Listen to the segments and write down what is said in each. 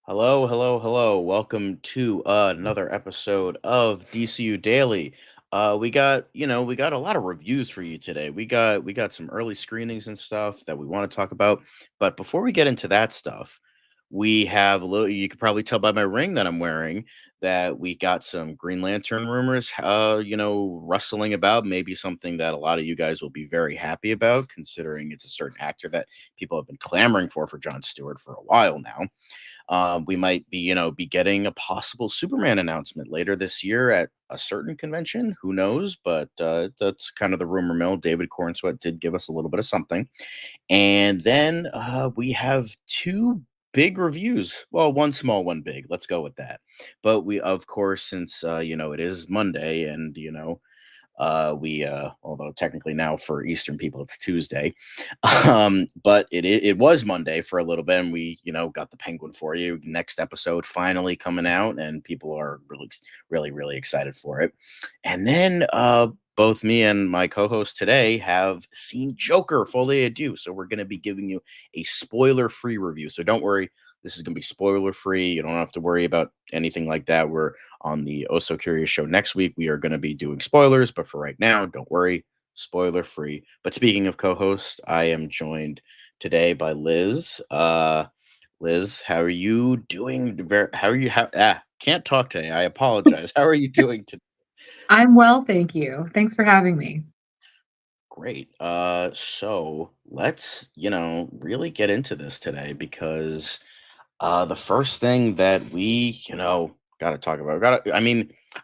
Hello, hello, hello. Welcome to another episode of DCU Daily. We got a lot of reviews for you today. We got some early screenings and stuff that we want to talk about. But before we get into that stuff, we have a little you could probably tell by my ring that I'm wearing that we got some Green Lantern rumors rustling about, maybe something that a lot of you guys will be very happy about considering it's a certain actor that people have been clamoring for John Stewart for a while now. We might be getting a possible Superman announcement later this year at a certain convention. Who knows? But that's kind of the rumor mill. David Cornsweet did give us a little bit of something, and then we have two big reviews. Well, one small, one big. Let's go with that. But we, of course, since it is Monday, and we although technically now for Eastern people it's Tuesday, but it was Monday for a little bit, and we got the Penguin for you. Next episode finally coming out, and people are really excited for it. And then both me and my co-host today have seen Joker Folie à Deux, so we're going to be giving you a spoiler-free review. So don't worry, this is going to be spoiler-free. You don't have to worry about anything like that. We're on the Oh So Curious show next week. We are going to be doing spoilers, but for right now, don't worry, spoiler-free. But speaking of co-host, I am joined today by Liz. Liz, how are you doing? How are you? Can't talk today. I apologize. How are you doing today? I'm well, thank you. Thanks for having me. Great. So let's, really get into this today because the first thing that we, got to talk about,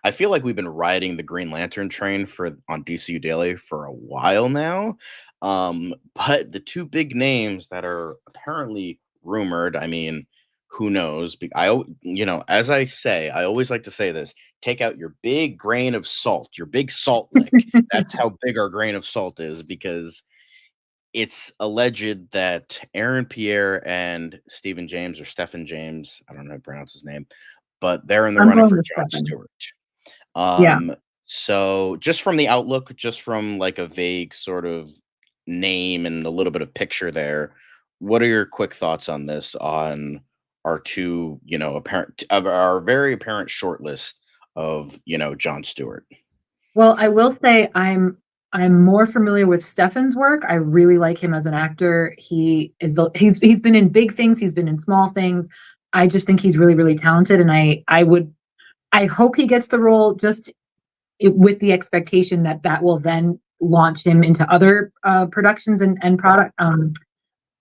I feel like we've been riding the Green Lantern train for on DCU Daily for a while now. But the two big names that are apparently rumored, who knows? As I say, I always like to say this: take out your big grain of salt, your big salt lick. That's how big our grain of salt is because it's alleged that Aaron Pierre and Stephen James or Stephan James, I don't know how to pronounce his name, but they're in the I'm running going for with John Stephan. Stewart. Yeah. So just from the outlook, just from like a vague sort of name and a little bit of picture there, what are your quick thoughts on this? On our two, apparent, of our very apparent short list of, John Stewart. Well, I will say I'm more familiar with Stefan's work. I really like him as an actor. He's been in big things, he's been in small things. I just think he's really talented, and I hope he gets the role with the expectation that that will then launch him into other productions and Right. product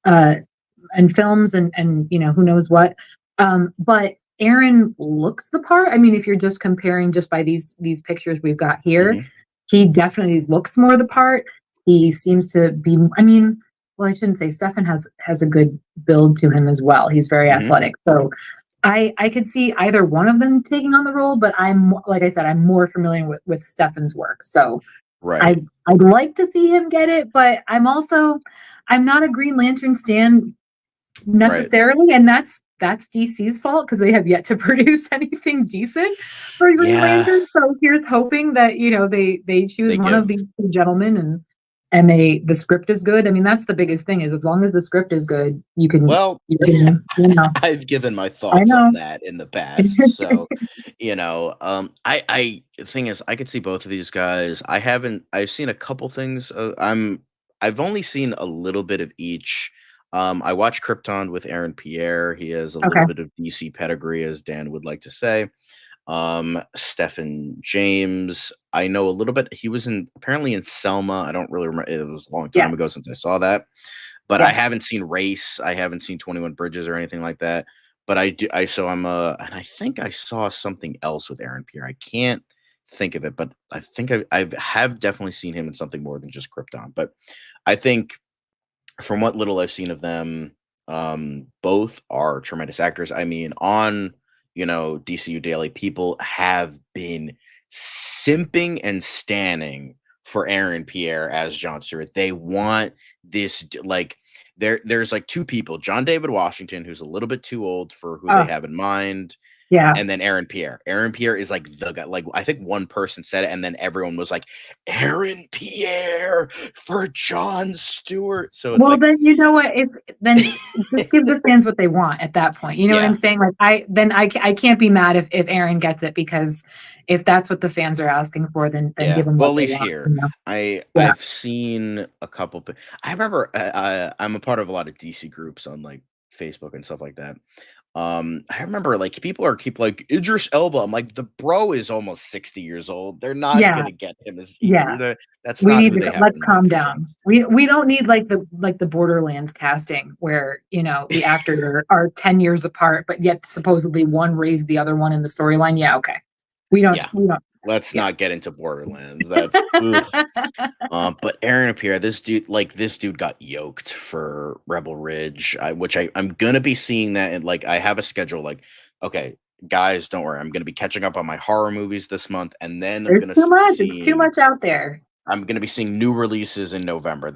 uh and films and who knows what. But Aaron looks the part. I mean, if you're just comparing just by these pictures we've got here, Hmm. he definitely looks more the part. He seems to be. I mean, well, I shouldn't say Stefan has a good build to him as well. He's very Hmm. athletic, so I could see either one of them taking on the role. But like I said, I'm more familiar with Stefan's work, so I Right. I'd like to see him get it. But I'm not a Green Lantern stan Right. necessarily, and that's DC's fault because they have yet to produce anything decent for Green Yeah. Lantern. So here's hoping that they choose They one of give these two gentlemen and the script is good. I mean, that's the biggest thing is as long as the script is good, Well, I've given my I thoughts on know. that in the past. So, I the thing is, I could see both of these guys. I've seen a couple things. I've only seen a little bit of each. I watched Krypton with Aaron Pierre. He has a Okay. little bit of DC pedigree, as Dan would like to say. Stephan James, I know a little bit. He was apparently in Selma. I don't really remember. It was a long time ago Yes. since I saw that, but I Yes. haven't seen Race. I haven't seen 21 Bridges or anything like that. But I do. So and I think I saw something else with Aaron Pierre. I can't think of it, but I think I've definitely seen him in something more than just Krypton. But I think from what little I've seen of them, both are tremendous actors. I mean, on DCU Daily, people have been simping and standing for Aaron Pierre as John Stewart. They want like there's like two people, John David Washington, who's a little bit too old for who they Oh, have in mind, Yeah. and then Aaron Pierre. Aaron Pierre is like the guy. Like I think one person said it, and then everyone was like, "Aaron Pierre for Jon Stewart." So it's Well, like, then you know what? If then just give the fans what they want at that point. You know what I'm yeah, saying? Like I can't be mad if Aaron gets it, because if that's what the fans are asking for, then yeah. give them Well, what at they least want. here, You know? Yeah. I've seen a couple. I remember I'm a part of a lot of DC groups on like Facebook and stuff like that. I remember like people are keep like Idris Elba. I'm like, the bro is almost 60 years old. They're not Yeah. gonna get him as Yeah. that's We not need who to they have let's in mind calm for Jon. down. We don't need like the Borderlands casting where, the actors are 10 years apart, but yet supposedly one raised the other one in the storyline. Yeah, okay. Yeah, We don't let's yeah. not get into Borderlands. That's ugh. But Aaron Pierre, this dude got yoked for Rebel Ridge, I'm gonna be seeing that, and like I have a schedule. Like, okay, guys, don't worry, I'm gonna be catching up on my horror movies this month, and then There's too much. It's too much out there. I'm gonna be seeing new releases in November.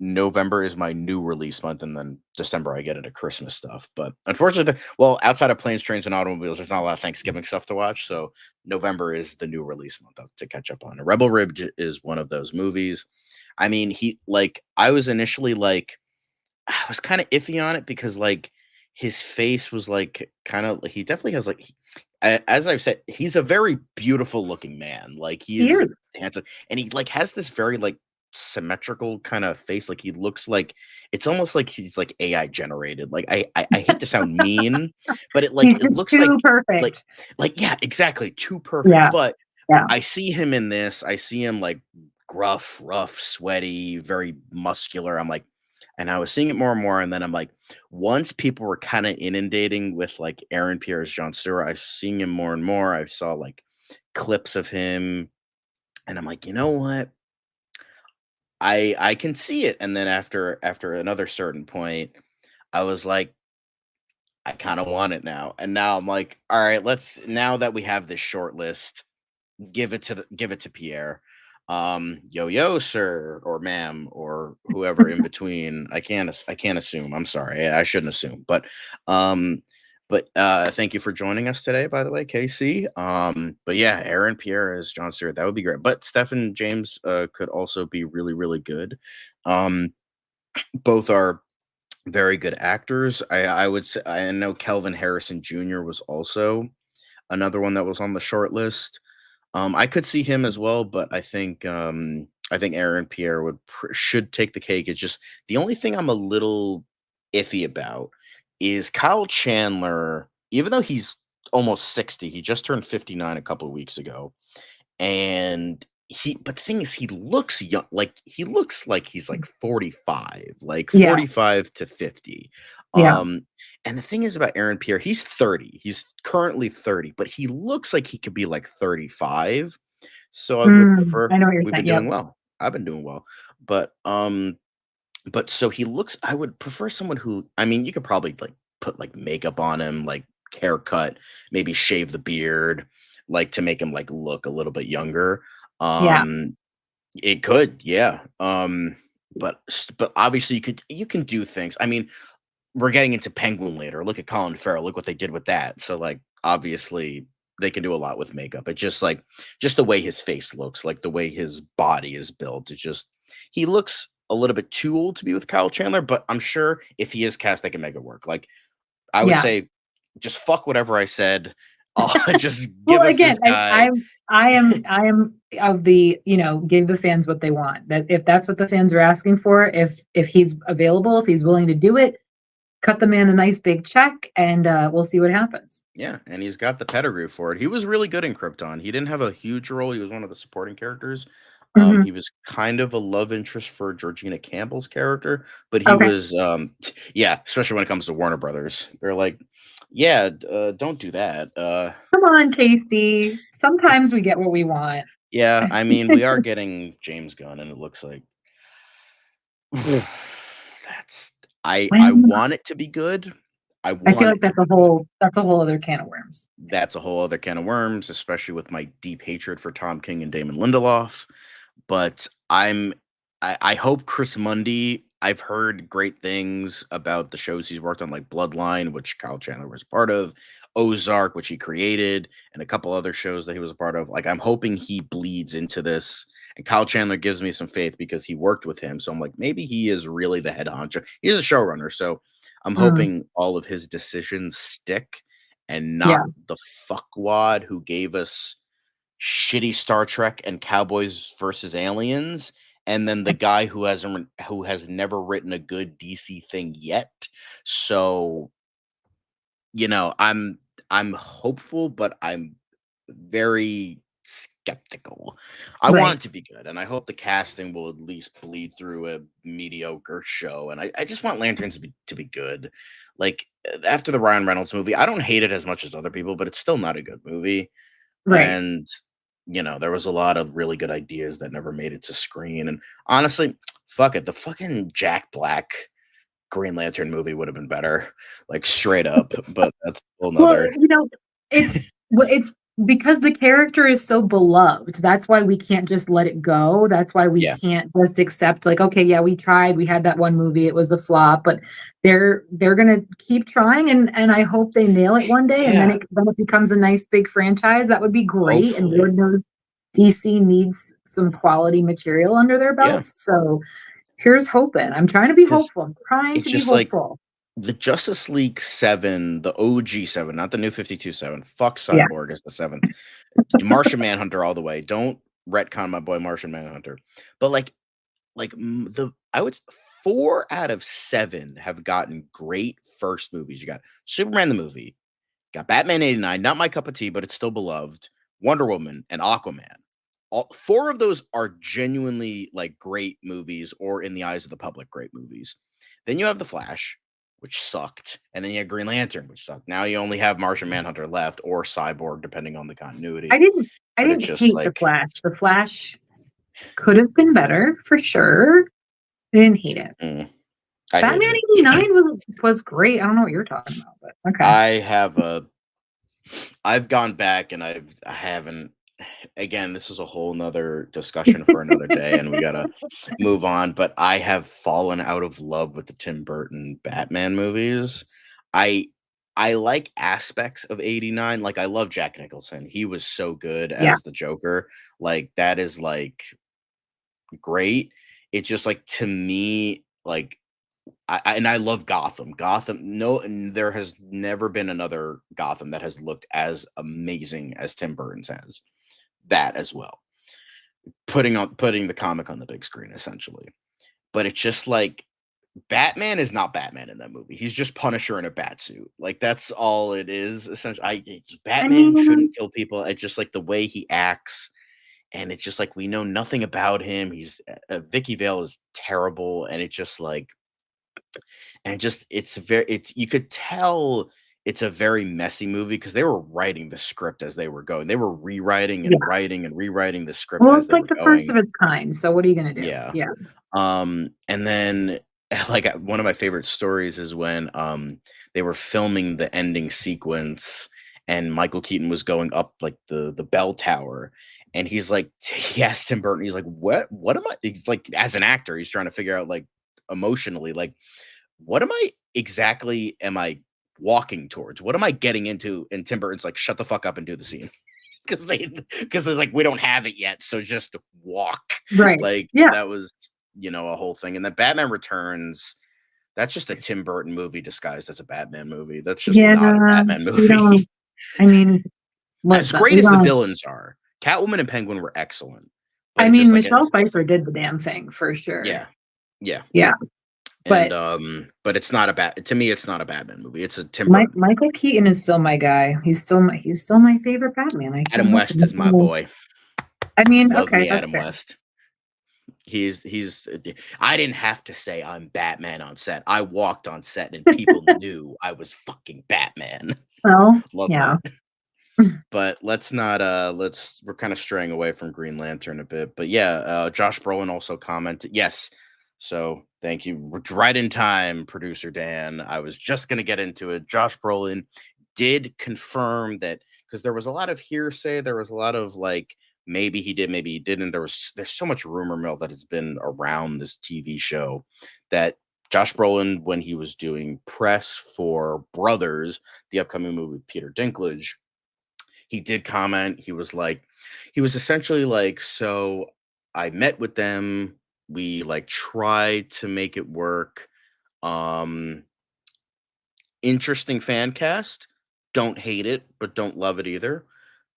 November is my new release month, and then December I get into Christmas stuff. But unfortunately, well, outside of planes, trains, and automobiles, there's not a lot of Thanksgiving stuff to watch. So November is the new release month to catch up on. Rebel Ridge is one of those movies. I mean, I was initially like, I was kind of iffy on it because like his face was like kind of he definitely has like as I've said, he's a very beautiful looking man. Like He he's is. handsome and he like has this very like symmetrical kind of face. Like he looks like it's almost like he's like AI generated. Like I hate to sound mean, but He's it just looks too like perfect. yeah, exactly. Too perfect. Yeah. But Yeah. I see him in this. I see him like gruff, rough, sweaty, very muscular. I'm like, and I was seeing it more and more. And then I'm like, once people were kind of inundating with like Aaron Pierre's Jon Stewart, I've seen him more and more. I saw like clips of him, and I'm like, you know what? I can see it. And then after another certain point, I was like, I kind of want it now. And now I'm like, all right, let's now that we have this short list, give it to Pierre. Yo yo sir or ma'am or whoever in between. I can't assume. I'm sorry. I shouldn't assume. Um thank you for joining us today, by the way, Casey. But yeah, Aaron Pierre as John Stewart, that would be great. But Stephan James could also be really, really good. Um both are very good actors. I would say I know Kelvin Harrison Jr. was also another one that was on the short list. I could see him as well, but I think Aaron Pierre should take the cake. It's just the only thing I'm a little iffy about is Kyle Chandler. Even though he's almost 60, he just turned 59 a couple of weeks ago, and but the thing is, he looks young. Like he looks like he's like 45, like Yeah. 45 to 50. Yeah. Um, and the thing is about Aaron Pierre, he's 30. He's currently 30, but he looks like he could be like 35. So I would prefer I know what you're we've saying. been Yep. doing well. I've been doing well. But so he looks I would prefer someone who I mean, you could probably like put like makeup on him, like haircut, maybe shave the beard, like to make him like look a little bit younger. Yeah. Um it could, yeah. But obviously you can do things. I mean, we're getting into Penguin later. Look at Colin Farrell. Look what they did with that. So like obviously they can do a lot with makeup. It's just like just the way his face looks, like the way his body is built. It's just he looks a little bit too old to be with Kyle Chandler, but I'm sure if he is cast, they can make it work. Like I would Yeah. say, just fuck whatever I said. Just Well, give us again, this guy. I am of the, give the fans what they want. That if that's what the fans are asking for, if he's available, if he's willing to do it, cut the man a nice big check, and we'll see what happens. Yeah, and he's got the pedigree for it. He was really good in Krypton. He didn't have a huge role. He was one of the supporting characters. Mhm. He was kind of a love interest for Georgina Campbell's character, but he Okay. was, yeah, especially when it comes to Warner Brothers. They're like, yeah, don't do that. Come on, Casey. Sometimes we get what we want. Yeah, I mean, we are getting James Gunn, and it looks like that's I Well, want it to be good. I I feel want like it to be good. that's a whole other can of worms. That's a whole other can of worms, especially with my deep hatred for Tom King and Damon Lindelof. But I hope Chris Mundy I've heard great things about the shows he's worked on, like Bloodline, which Kyle Chandler was a part of, Ozark, which he created, and a couple other shows that he was a part of. Like, I'm hoping he bleeds into this. And Kyle Chandler gives me some faith because he worked with him. So I'm like, maybe he is really the head honcho. He's a showrunner. So I'm Mm, hoping all of his decisions stick and not yeah, the fuckwad who gave us shitty Star Trek and Cowboys versus Aliens, and then the guy who has never written a good DC thing yet. So, I'm hopeful, but I'm very skeptical. I want right, it to be good, and I hope the casting will at least bleed through a mediocre show. And I just want Lanterns to be good. Like after the Ryan Reynolds movie, I don't hate it as much as other people, but it's still not a good movie. right. And there was a lot of really good ideas that never made it to screen. And honestly, fuck it, the fucking Jack Black Green Lantern movie would have been better, like straight up. But that's a whole Well, nother. it's because the character is so beloved. That's why we can't just let it go. That's why we Yeah, can't just accept like, okay, yeah, we tried. We had that one movie. It was a flop, but they're gonna keep trying and I hope they nail it one day and then yeah. it becomes a nice big franchise. That would be great. And Hopefully, Lord knows DC needs some quality material under their yeah, belts. So here's hoping. I'm trying to be because hopeful. I'm trying it's to be just like hopeful. the Justice League 7, the OG 7, not the new 52-7. Fuck Yeah. Cyborg as the seventh. Martian Manhunter all the way. Don't retcon my boy Martian Manhunter. But the I would 4 out of 7 have gotten great first movies. You got Superman the movie, got Batman 89, not my cup of tea, but it's still beloved, Wonder Woman, and Aquaman. All 4 of those are genuinely like great movies, or in the eyes of the public, great movies. Then you have The Flash, which sucked, and then you have Green Lantern, which sucked. Now you only have Martian Manhunter left, or Cyborg, depending on the I continuity. didn't I But it's didn't just hate The like, Flash. The Flash could have been better for sure. I didn't hate it. mm, I Batman hated it. 89 was great. I don't know what you're talking about, but okay. I have a I've gone back and I haven't again, this is a whole nother discussion for another day and we gotta move on. But I have fallen out of love with the Tim Burton Batman movies. I I like aspects of 89. Like I love Jack Nicholson. He was so good Yeah. as the Joker. Like that is like great. It's just like to me, like and I love Gotham. Gotham, no, and there has never been another Gotham that has looked as amazing as Tim Burton's has. That as well, putting the comic on the big screen essentially. But it's just like Batman is not Batman in that movie. He's just Punisher in a bat suit. Like that's all it is. Essentially, I Batman mean, shouldn't kill people. It's just like the way he acts, and it's just like we know nothing about him. He's Vicky Vale is terrible, and it's just like and just it's you could tell it's a very messy movie because they were writing the script as they were going. They were rewriting and yeah. writing and rewriting the script Well, as it's they like were the first going. of its kind. So what are you gonna do? Yeah. Yeah. And then like one of my favorite stories is when they were filming the ending sequence and Michael Keaton was going up like the bell tower and he's like he asked Tim Burton, he's like, what am I he's like as an actor, he's trying to figure out like emotionally, like what am I walking towards? What am I getting into? And Tim Burton's like, shut the fuck up and do the scene. Because it's like we don't have it yet, so just walk. Right. Like Yeah. that was, a whole thing. And then Batman Returns, that's just a Tim Burton movie disguised as a Batman movie. That's just Yeah. not a Batman We movie. don't I mean, As listen, great we as the don't villains are, Catwoman and Penguin were excellent, but I it's mean, just like Michelle it's Pfeiffer did the damn thing for sure. yeah, yeah. Yeah. And But but it's not a bad to me. It's not a Batman movie. It's a Tim Burton movie. Michael Keaton is still my guy. He's still my favorite Batman. I can't Adam help West is my it. boy. I mean, Love okay, me, that's Adam fair. West. He's I didn't have to say I'm Batman on set. I walked on set and people knew I was fucking Batman. Well, Love yeah. that. But let's not we're kind of straying away from Green Lantern a bit. But yeah, Josh Brolin also commented. Yes. So thank you. We're right in time, producer Dan. I was just gonna get into it. Josh Brolin did confirm that because there was a lot of hearsay, there was a lot of like maybe he did, maybe he didn't. There's so much rumor mill that has been around this TV show that Josh Brolin, when he was doing press for Brothers, the upcoming movie with Peter Dinklage, he did comment. He was essentially like, so I met with them. We like tried to make it work. Um, Interesting fan cast. Don't hate it, but don't love it either.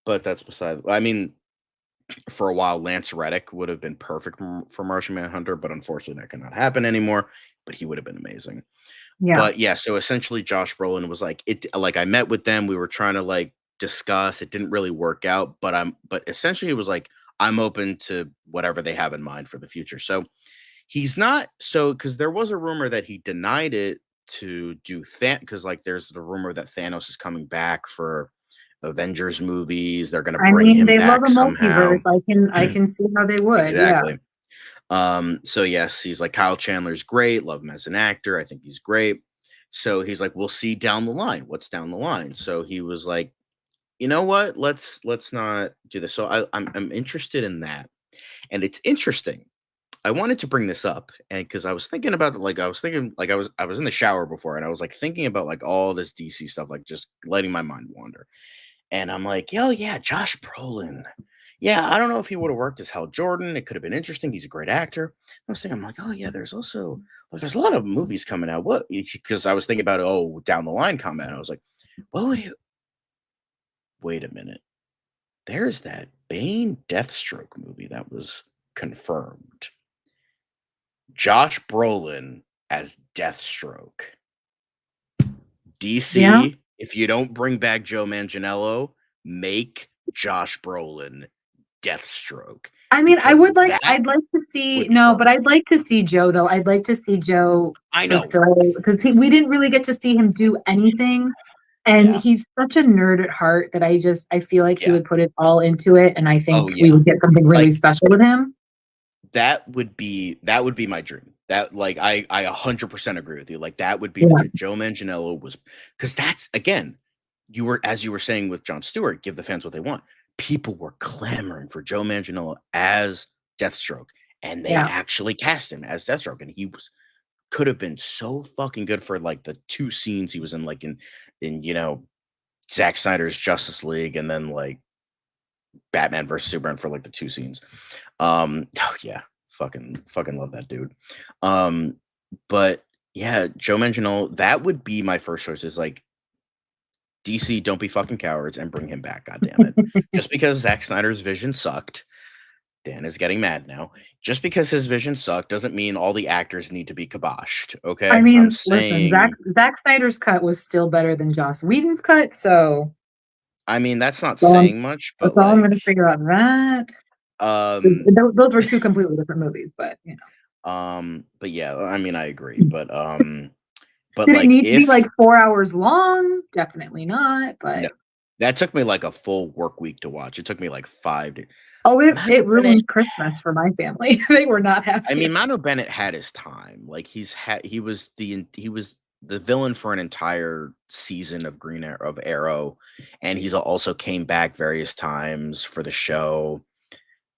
But that's beside. I mean, for a while, Lance Reddick would have been perfect for Martian Manhunter, but unfortunately, that cannot happen anymore. But he would have been amazing. Yeah. But yeah, so essentially, Josh Brolin was like, it. Like I met with them, we were trying to like discuss. It didn't really work out, but essentially, it was like I'm open to whatever they have in mind for the future. So he's not so because there was a rumor that he denied it to do that because like there's the rumor that Thanos is coming back for Avengers movies. They're gonna I bring mean, him they love back a somehow. multiverse. I can see how they would. Yeah. Exactly. So yes, he's like Kyle Chandler's great, love him as an actor. I think he's great. So he's like, we'll see down the line. What's down the line? So he was like, you know what? Let's not do this. So I'm interested in that. And it's interesting. I wanted to bring this up and because I was thinking about like I was thinking like I was in the shower before and I was like thinking about like all this DC stuff, like just letting my mind wander. And I'm like, yo, yeah, Josh Brolin. Yeah, I don't know if he would have worked as Hal Jordan. It could have been interesting. He's a great actor. I was thinking, I'm like, oh yeah, there's also well, there's a lot of movies coming out. What? Because I was thinking about oh down the line comment. I was like, what would you? Wait a minute. There's that Bane Deathstroke movie that was confirmed. Josh Brolin as Deathstroke. Yeah. DC, if you don't bring back Joe Manganiello, make Josh Brolin Deathstroke I mean, because that I'd like to see would be no, but I'd perfect. like to see Joe though. I'd like to see Joe I know. fulfill because we didn't really get to see him do anything. And Yeah. he's such a nerd at heart that I feel like he Yeah. would put it all into it. And I Oh think we yeah. would get something really Like special with him. that would be my dream. That like I 100% agree with you. Like that would be the Yeah. Joe Manganiello was because that's again you were as you were saying with Jon Stewart, give the fans what they want. People were clamoring for Joe Manganiello as Deathstroke, and they Yeah. actually cast him as Deathstroke, and he was could have been so fucking good for like the two scenes he was in, like in Zack Snyder's Justice League, and then like Batman versus Superman for like the two scenes. Oh yeah, fucking love that dude. Um, but yeah, Joe Manganiello, that would be my first choice. Is like DC, don't be fucking cowards and bring him back. God damn it! Just because Zack Snyder's vision sucked, Dan is getting mad now. Just because his vision sucked doesn't mean all the actors need to be kiboshed. I Okay, I'm mean, listen, saying. Zack Snyder's cut was still better than Joss Whedon's cut, so I mean, that's not so saying much, but that's all I'm like, gonna figure out that. um, Those were two completely different movies, but you know. but yeah, I mean, I agree, but Did it like, need to be like if 4 hours long? Definitely not, no, but that took me like a full work week to watch. It took me like 5 to oh, Mano it Bennett. ruined Christmas for my family. They were not I mean, happy. Mano Bennett had his time. Like he was the villain for an entire season of Green Arrow, of Arrow, and he's also came back various times for the show.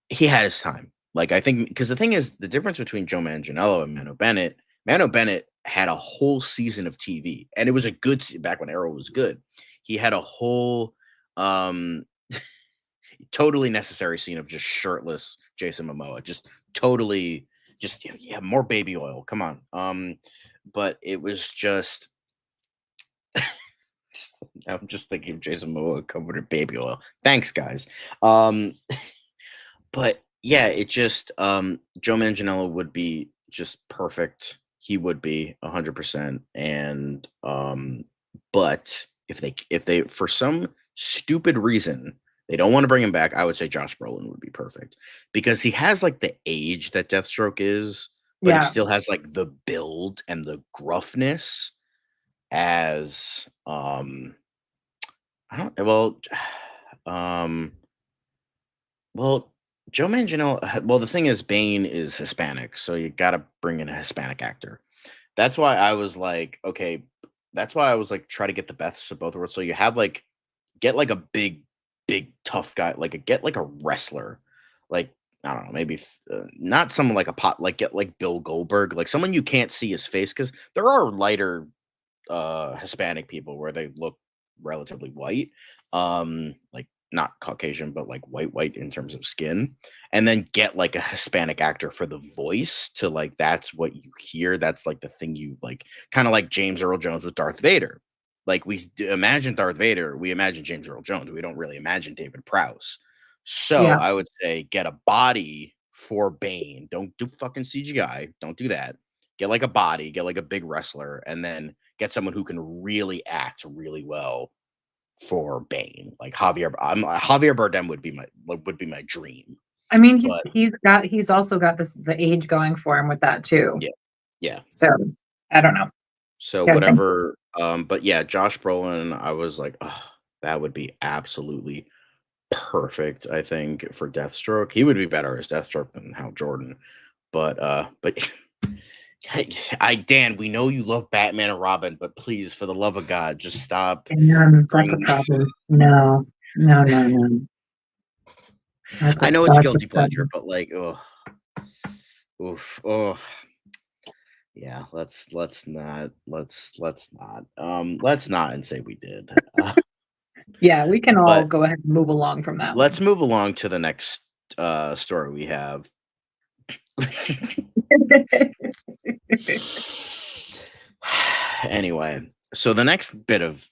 He had his time. Like I think because the thing is the difference between Joe Manganiello and Mano Bennett had a whole season of TV, and it was a good back when Arrow was good. He had a whole um totally necessary scene of just shirtless Jason Momoa, just totally, just yeah, more baby oil. Come on, but it was just. I'm just thinking of Jason Momoa covered in baby oil. Thanks, guys. Um, but yeah, it just Joe Manganiello would be just perfect. He would be 100%. And but if they for some stupid reason they don't want to bring him back, I would say Josh Brolin would be perfect because he has like the age that Deathstroke is, but he Yeah. still has like the build and the gruffness as I don't um well, Joe Manganiello. Well, the thing is, Bane is Hispanic, so you got to bring in a Hispanic actor. That's why I was like, okay. That's why I was like, try to get the best of both worlds. So you have like, get like a big, big tough guy, like get like a wrestler, like I don't know, maybe not someone like a pot, like get like Bill Goldberg, like someone you can't see his face because there are lighter Hispanic people where they look relatively white, like not Caucasian, but like white in terms of skin, and then get like a Hispanic actor for the voice to like that's what you hear. That's like the thing you like, kind of like James Earl Jones with Darth Vader. Like imagine Darth Vader, we imagine James Earl Jones. We don't really imagine David Prowse. So Yeah. I would say get a body for Bane. Don't do fucking CGI. Don't do that. Get like a body, get like a big wrestler, and then get someone who can really act really well for Bane. Like Javier Bardem would be my dream. I mean, But he's also got the age going for him with that too. yeah, yeah. So I don't know. So Gotta think. whatever. But yeah, Josh Brolin, I was like, oh, that would be absolutely perfect. I think for Deathstroke, he would be better as Deathstroke than Hal Jordan. But hey, Dan, we know you love Batman and Robin, but please, for the love of God, just stop And that's a bringing. problem. No, no, no, no. I know it's That's a guilty pleasure, problem. but like, oh, oof, oh, yeah. Let's not and say we did. Yeah, we can all But go ahead and move along from that let's one. move along to the next story we have. Anyway, so the next bit of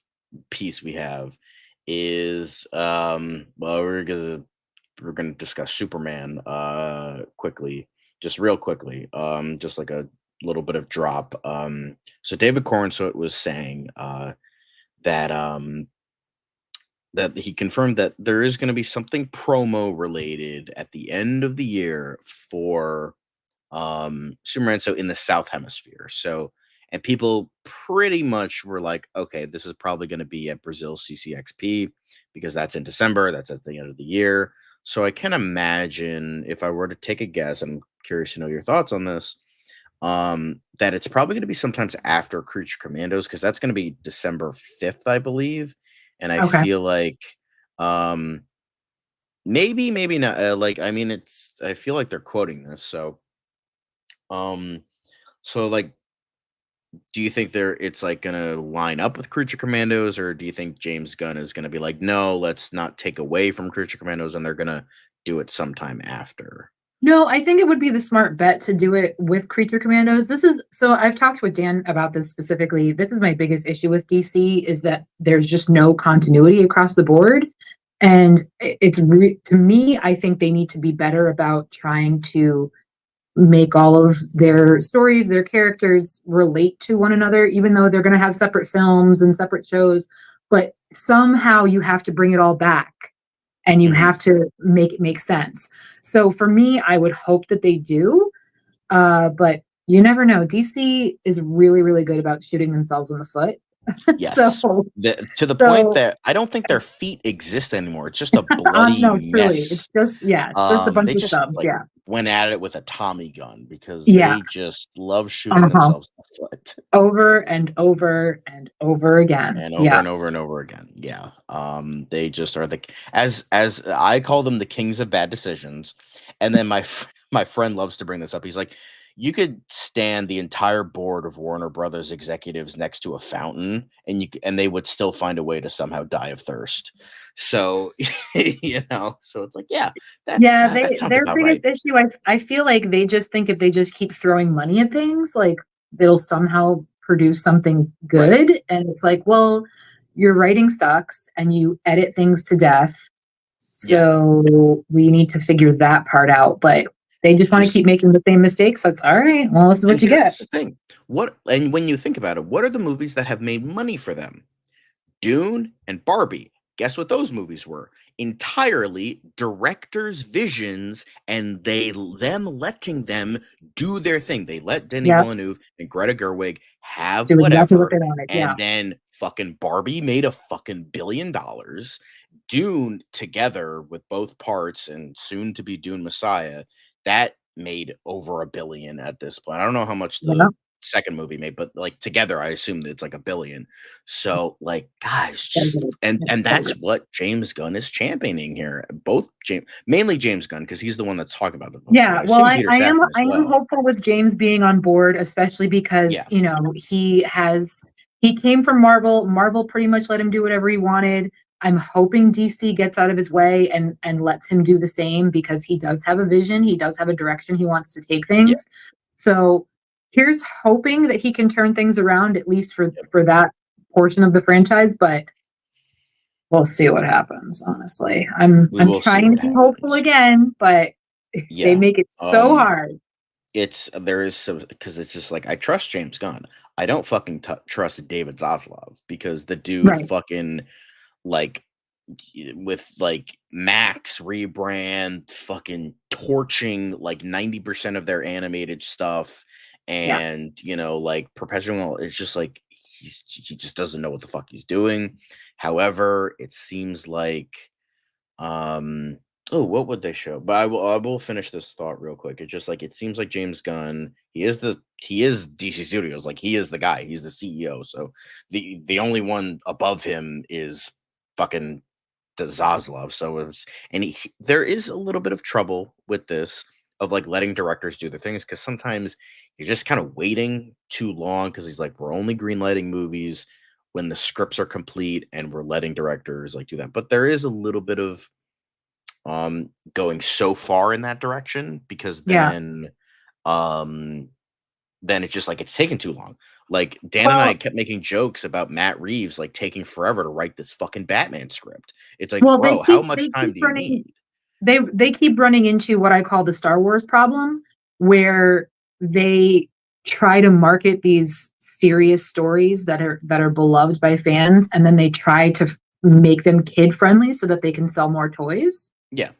piece we have is well, we're gonna discuss Superman quickly, just real quickly, just like a little bit of drop. So David Cornswet was saying that that he confirmed that there is going to be something promo related at the end of the year for Superman, so in the South Hemisphere. So, and people pretty much were like, okay, this is probably going to be at Brazil CCXP because that's in December, that's at the end of the year. So I can imagine, if I were to take a guess, I'm curious to know your thoughts on this, that it's probably going to be sometimes after Creature Commandos because that's going to be December 5th, I believe. And I Okay. feel like um maybe not, like, I mean, I feel like they're quoting this, um so, like, do you think it's, like, gonna line up with Creature Commandos, or do you think James Gunn is gonna be like, "No, let's not take away from Creature Commandos," and they're gonna do it sometime after? No, I think it would be the smart bet to do it with Creature Commandos. I've talked with Dan about this specifically. This is my biggest issue with DC is that there's just no continuity across the board. And to me, I think they need to be better about trying to make all of their stories, their characters relate to one another, even though they're going to have separate films and separate shows. But somehow you have to bring it all back and you Mhm. have to make it make sense. So for me, I would hope that they do. But you never know. DC is really, really good about shooting themselves in the foot. Yes. so, To the point so that I don't think their feet exist anymore, it's just a bloody no, truly, mess. it's just a bunch They of just, subs. like, Yeah, went at it with a Tommy gun because yeah, they just love shooting uh-huh. themselves in the foot. Over and over and over again. And over Yeah, and over and over again. Yeah. They just are as I call them, the kings of bad decisions. And then my friend loves to bring this up. He's like, you could stand the entire board of Warner Brothers executives next to a fountain, and and they would still find a way to somehow die of thirst. So, so it's like, yeah, yeah. that sounds Their about right. biggest issue, I feel like they just think if they just keep throwing money at things, like they'll somehow produce something Right. good. And it's like, well, your writing sucks and you edit things to death. Yeah. So we need to figure that part out. But they just want to Just keep making the same mistakes. So it's all right. Well, this is and what you here's get. the thing. And when you think about it, what are the movies that have made money for them? Dune and Barbie. Guess what those movies were? Entirely directors' visions, and them letting them do their thing. They let Denis Yep. Villeneuve and Greta Gerwig have Do exactly what whatever, they wanted. Yeah. and then fucking Barbie made a fucking $1 billion. Dune, together with both parts and soon to be Dune Messiah, that made over $1 billion at this point. I don't know how much the Yeah. second movie made, but like together, I assume that it's like 1 billion. So like, guys, So just good. and It's and so that's good. what James Gunn is championing here. Both James, mainly James Gunn, because he's the one that's talking about the book, but Yeah, I well, assume Peter I am Safran as I am well. hopeful with James being on board, especially because, Yeah, he came from Marvel. Marvel pretty much let him do whatever he wanted. I'm hoping DC gets out of his way and lets him do the same because he does have a vision. He does have a direction he wants to take yeah, things. So here's hoping that he can turn things around, at least yep. for that portion of the franchise, but we'll see what happens, honestly. We I'm will see trying what to be hopeful happens. again, but they Yeah. make it so hard. It's there is some because it's just like I trust James Gunn. I don't fucking trust David Zaslav because the dude Right. fucking like with like Max rebrand fucking torching like 90% of their animated stuff Yeah. and like perpetual it's just like he just doesn't know what the fuck he's doing. However, it seems like um, oh, what would they show? But I will finish this thought real quick. It's just like it seems like James Gunn, he is DC Studios, like he is the guy, he's the CEO. So the only one above him is fucking the Zaslav. So it's and there is a little bit of trouble with this of like letting directors do their things because sometimes you're just kind of waiting too long because he's like, we're only greenlighting movies when the scripts are complete and we're letting directors like do that. But there is a little bit of going so far in that direction because Yeah. um then it's just like it's taking too long. Like Dan and I Well, kept making jokes about Matt Reeves like taking forever to write this fucking Batman script. It's like, well, bro, how much time do you need? they keep running into what I call the Star Wars problem, where they try to market these serious stories that are beloved by fans, and then they try to make them kid friendly so that they can sell more toys. Yeah,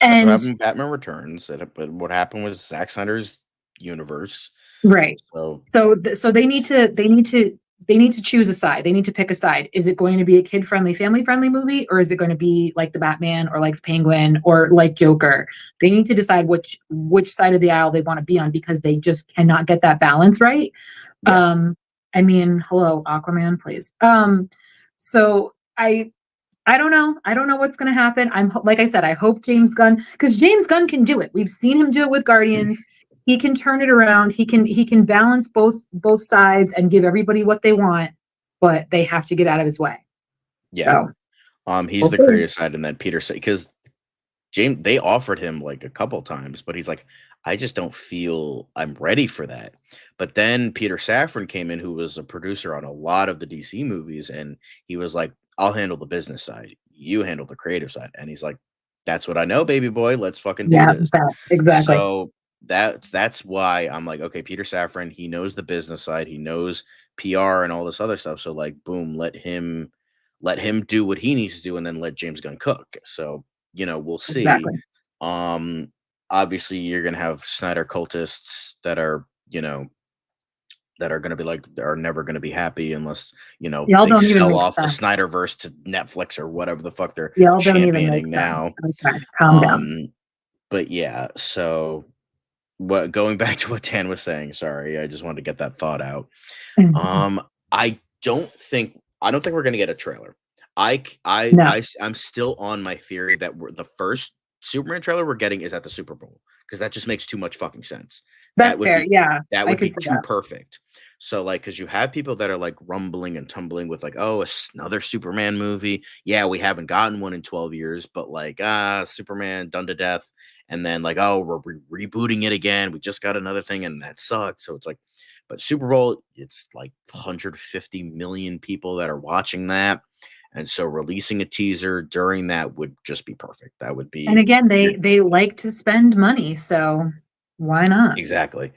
that's what And happened with Batman Returns. But what happened was Zack Snyder's universe. right. So So they need to choose a side. They need to pick a side. Is it going to be a kid-friendly, family-friendly movie, or is it going to be like the Batman or like the Penguin or like Joker? They need to decide which side of the aisle they want to be on because they just cannot get that balance right. yeah, Um, I mean, hello, Aquaman, please. So I don't know. I don't know what's going to happen. Like I said, I hope James Gunn, because James Gunn can do it. We've seen him do it with Guardians. He can turn it around. He can balance both sides and give everybody what they want, but they have to get out of his way. yeah. So He's we'll the see. creative side, and then Peter said because James, they offered him like a couple times, but he's like, I just don't feel I'm ready for that. But then Peter Safran came in, who was a producer on a lot of the DC movies, and he was like, I'll handle the business side. You handle the creative side. And he's like, that's what I know, baby boy. Let's fucking do Yeah, this. that exactly. So that's why I'm like, okay, Peter Safran, he knows the business side, he knows PR and all this other stuff. So like, boom, let him do what he needs to do, and then let James Gunn cook. So we'll see. Exactly. Um, Obviously, you're gonna have Snyder cultists that are gonna be like are never gonna be happy unless Y'all they don't even sell make off the sense. Snyderverse to Netflix or whatever the fuck they're Y'all don't even make championing sense. now. Okay, calm down. Um, but yeah, so what going back to what Dan was saying, sorry, I just wanted to get that thought out. Mhm. Um, I don't think we're gonna get a trailer. No, I'm still on my theory that the first Superman trailer we're getting is at the Super Bowl because that just makes too much fucking sense. That that's would fair. be Yeah, that I would could be see too that. perfect. So like, because you have people that are like rumbling and tumbling with like, oh, another Superman movie. Yeah, we haven't gotten one in 12 years, but like, Superman done to death. And then like, oh, we're rebooting it again. We just got another thing, and that sucked. So it's like, but Super Bowl, it's like 150 million people that are watching that. And so releasing a teaser during that would just be perfect. That would And be again, you're they like to spend money, so why not? exactly.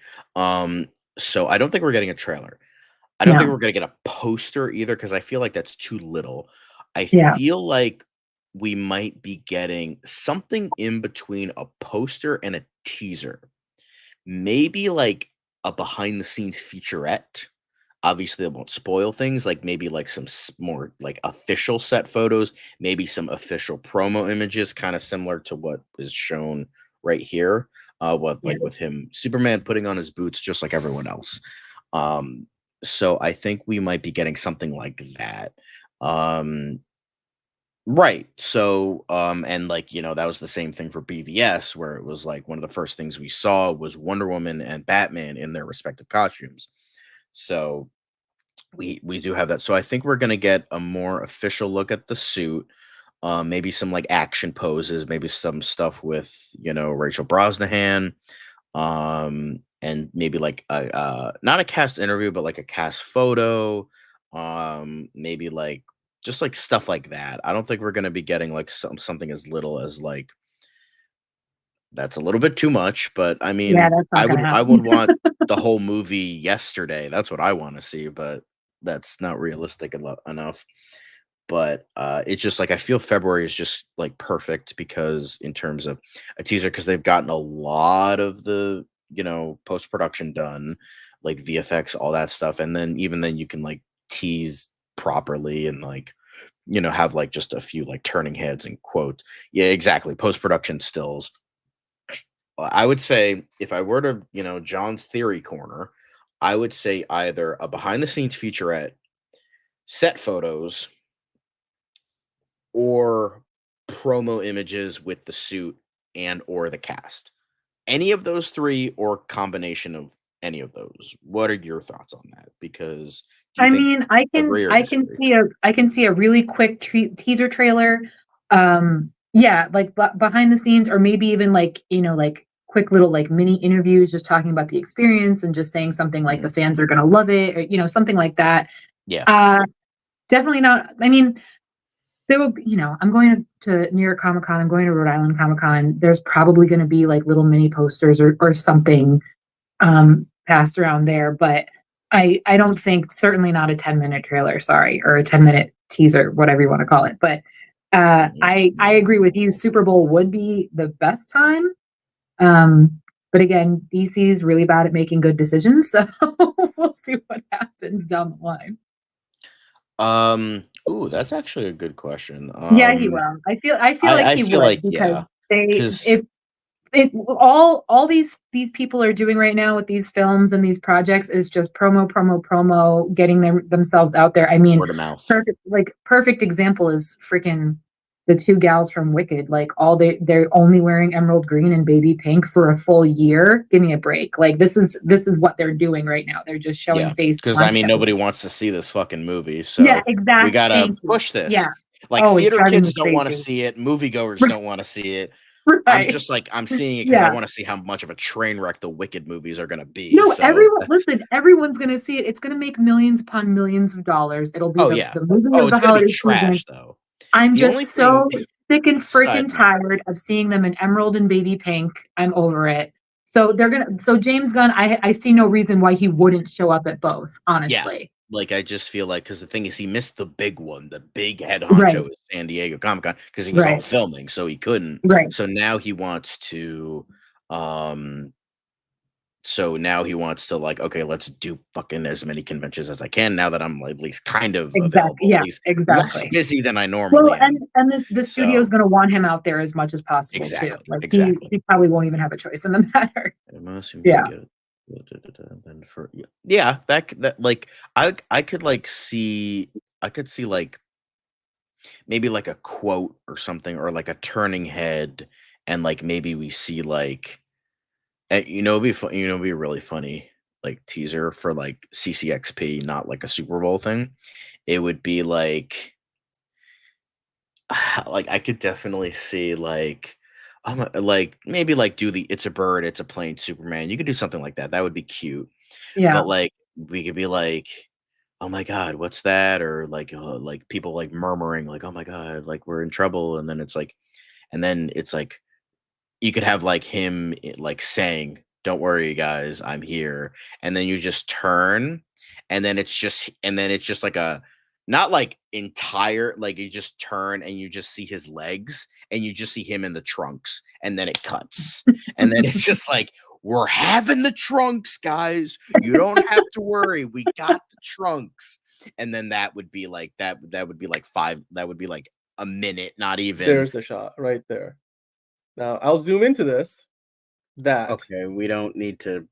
So I don't think we're getting a trailer. I don't think No. we're gonna get a poster either because I feel like that's too little. I Yeah. feel like we might be getting something in between a poster and a teaser. Maybe like a behind the scenes featurette. Obviously, it won't spoil things, like maybe like some more like official set photos, maybe some official promo images, kind of similar to what is shown right here. What Yeah. like with him, Superman putting on his boots just like everyone else. Um, so I think we might be getting something like that. Um, right. So, and like, that was the same thing for BVS, where it was like one of the first things we saw was Wonder Woman and Batman in their respective costumes. So we do have that. So I think we're gonna get a more official look at the suit. Maybe some like action poses, maybe some stuff with Rachel Brosnahan, and maybe like a not a cast interview, but like a cast photo, maybe like just like stuff like that. I don't think we're gonna be getting like something as little as like that's a little bit too much, but I Yeah, mean, that's not I gonna would I happen. would want the whole movie yesterday. That's what I want to see, but that's not realistic enough. But it's just like I feel February is just like perfect because in terms of a teaser, because they've gotten a lot of the post production done, like VFX, all that stuff, and then even then you can like tease properly and like have like just a few like turning heads and quote. Yeah, exactly. Post production stills. I would say if I were to, John's theory corner, I would say either a behind the scenes featurette, set photos, or promo images with the suit and or the cast. Any of those three or combination of any of those. What are your thoughts on that? Because do you I think mean, I can agree or I can disagree? see a I can see a really quick teaser trailer. Yeah, like behind the scenes, or maybe even like, like quick little like mini interviews just talking about the experience and just saying something like the Mhm. fans are going to love it, or something like that. Yeah. Uh Definitely not. I mean, there will be, I'm going to New York Comic Con, I'm going to Rhode Island Comic Con. There's probably going to be like little mini posters or something passed around there, but I don't think, certainly not a 10-minute trailer, sorry, or a 10-minute teaser, whatever you want to call it. But Mhm. I Yeah. agree with you. Super Bowl would be the best time. Um, but again, DC is really bad at making good decisions, so we'll see what happens down the line. Ooh, that's actually a good question. Yeah, he will. I feel like I he feel would, like because yeah, they because if it all these people are doing right now with these films and these projects is just promo, promo, promo, getting themselves out there. I mean, word of mouth. perfect example is freaking the two gals from Wicked. Like, they're only wearing emerald green and baby pink for a full year. Give me a break. Like, this is what they're doing right now. They're just showing Yeah, face because I mean, constantly. nobody wants to see this fucking movie, Yeah, so we exact. gotta Thank you. push Yeah. this. Like, Oh, it's theater driving me kids don't wanna crazy. see it, moviegoers don't wanna see it. I'm Right. just like, I'm seeing it because I Yeah. wanna see how much of a train wreck the Wicked movies are gonna be, No, so that's everyone's gonna see it. It's gonna make millions upon millions of dollars. It'll be oh, the yeah. the movie Oh, of the it's gonna be holiday season. trash, though. I'm The only just thing so sick and freaking side note tired of seeing them in emerald and baby pink. I'm over it. So James Gunn, I see no reason why he wouldn't show up at both, yeah, honestly. like, I just feel like because the thing is he missed the big one, the big head honcho Right, at San Diego Comic-Con Con because he was all right, filming, so he couldn't. right. So now he wants to, um So now he wants to like, okay, let's do fucking as many conventions as I can now that I'm like, at least kind of Exactly. available, at Yeah, least less exactly. busy than I Well, normally am. and the So studio's gonna want him out there as much as possible too. exactly, Like, exactly. he probably won't even have a choice in the matter. Unless you may Yeah. get it. Then for yeah, yeah, that like I could like see I could see like maybe like a quote or something or like a turning head and like maybe we see like it'd be fun, it'd be really funny like teaser for like CCXP, not like a Super Bowl thing. It would be like I could definitely see like maybe like do the "It's a bird, it's a plane" Superman. You could do something like that. That would be cute. Yeah. But like we could be like, "Oh my god, what's that?" Or like people like murmuring like, "Oh my god, like we're in trouble." And then it's like you could have like him like saying, "Don't worry, guys, I'm here," and then you just turn, and then it's just like a not like entire like you just turn and you just see his legs and you just see him in the trunks, and then it cuts, and then it's just like we're having the trunks, guys. You don't have to worry. We got the trunks, and then that would be like that. That would be like five. That would be like a minute, not even. There's the shot right there. Now I'll zoom into this. That Okay, we don't need to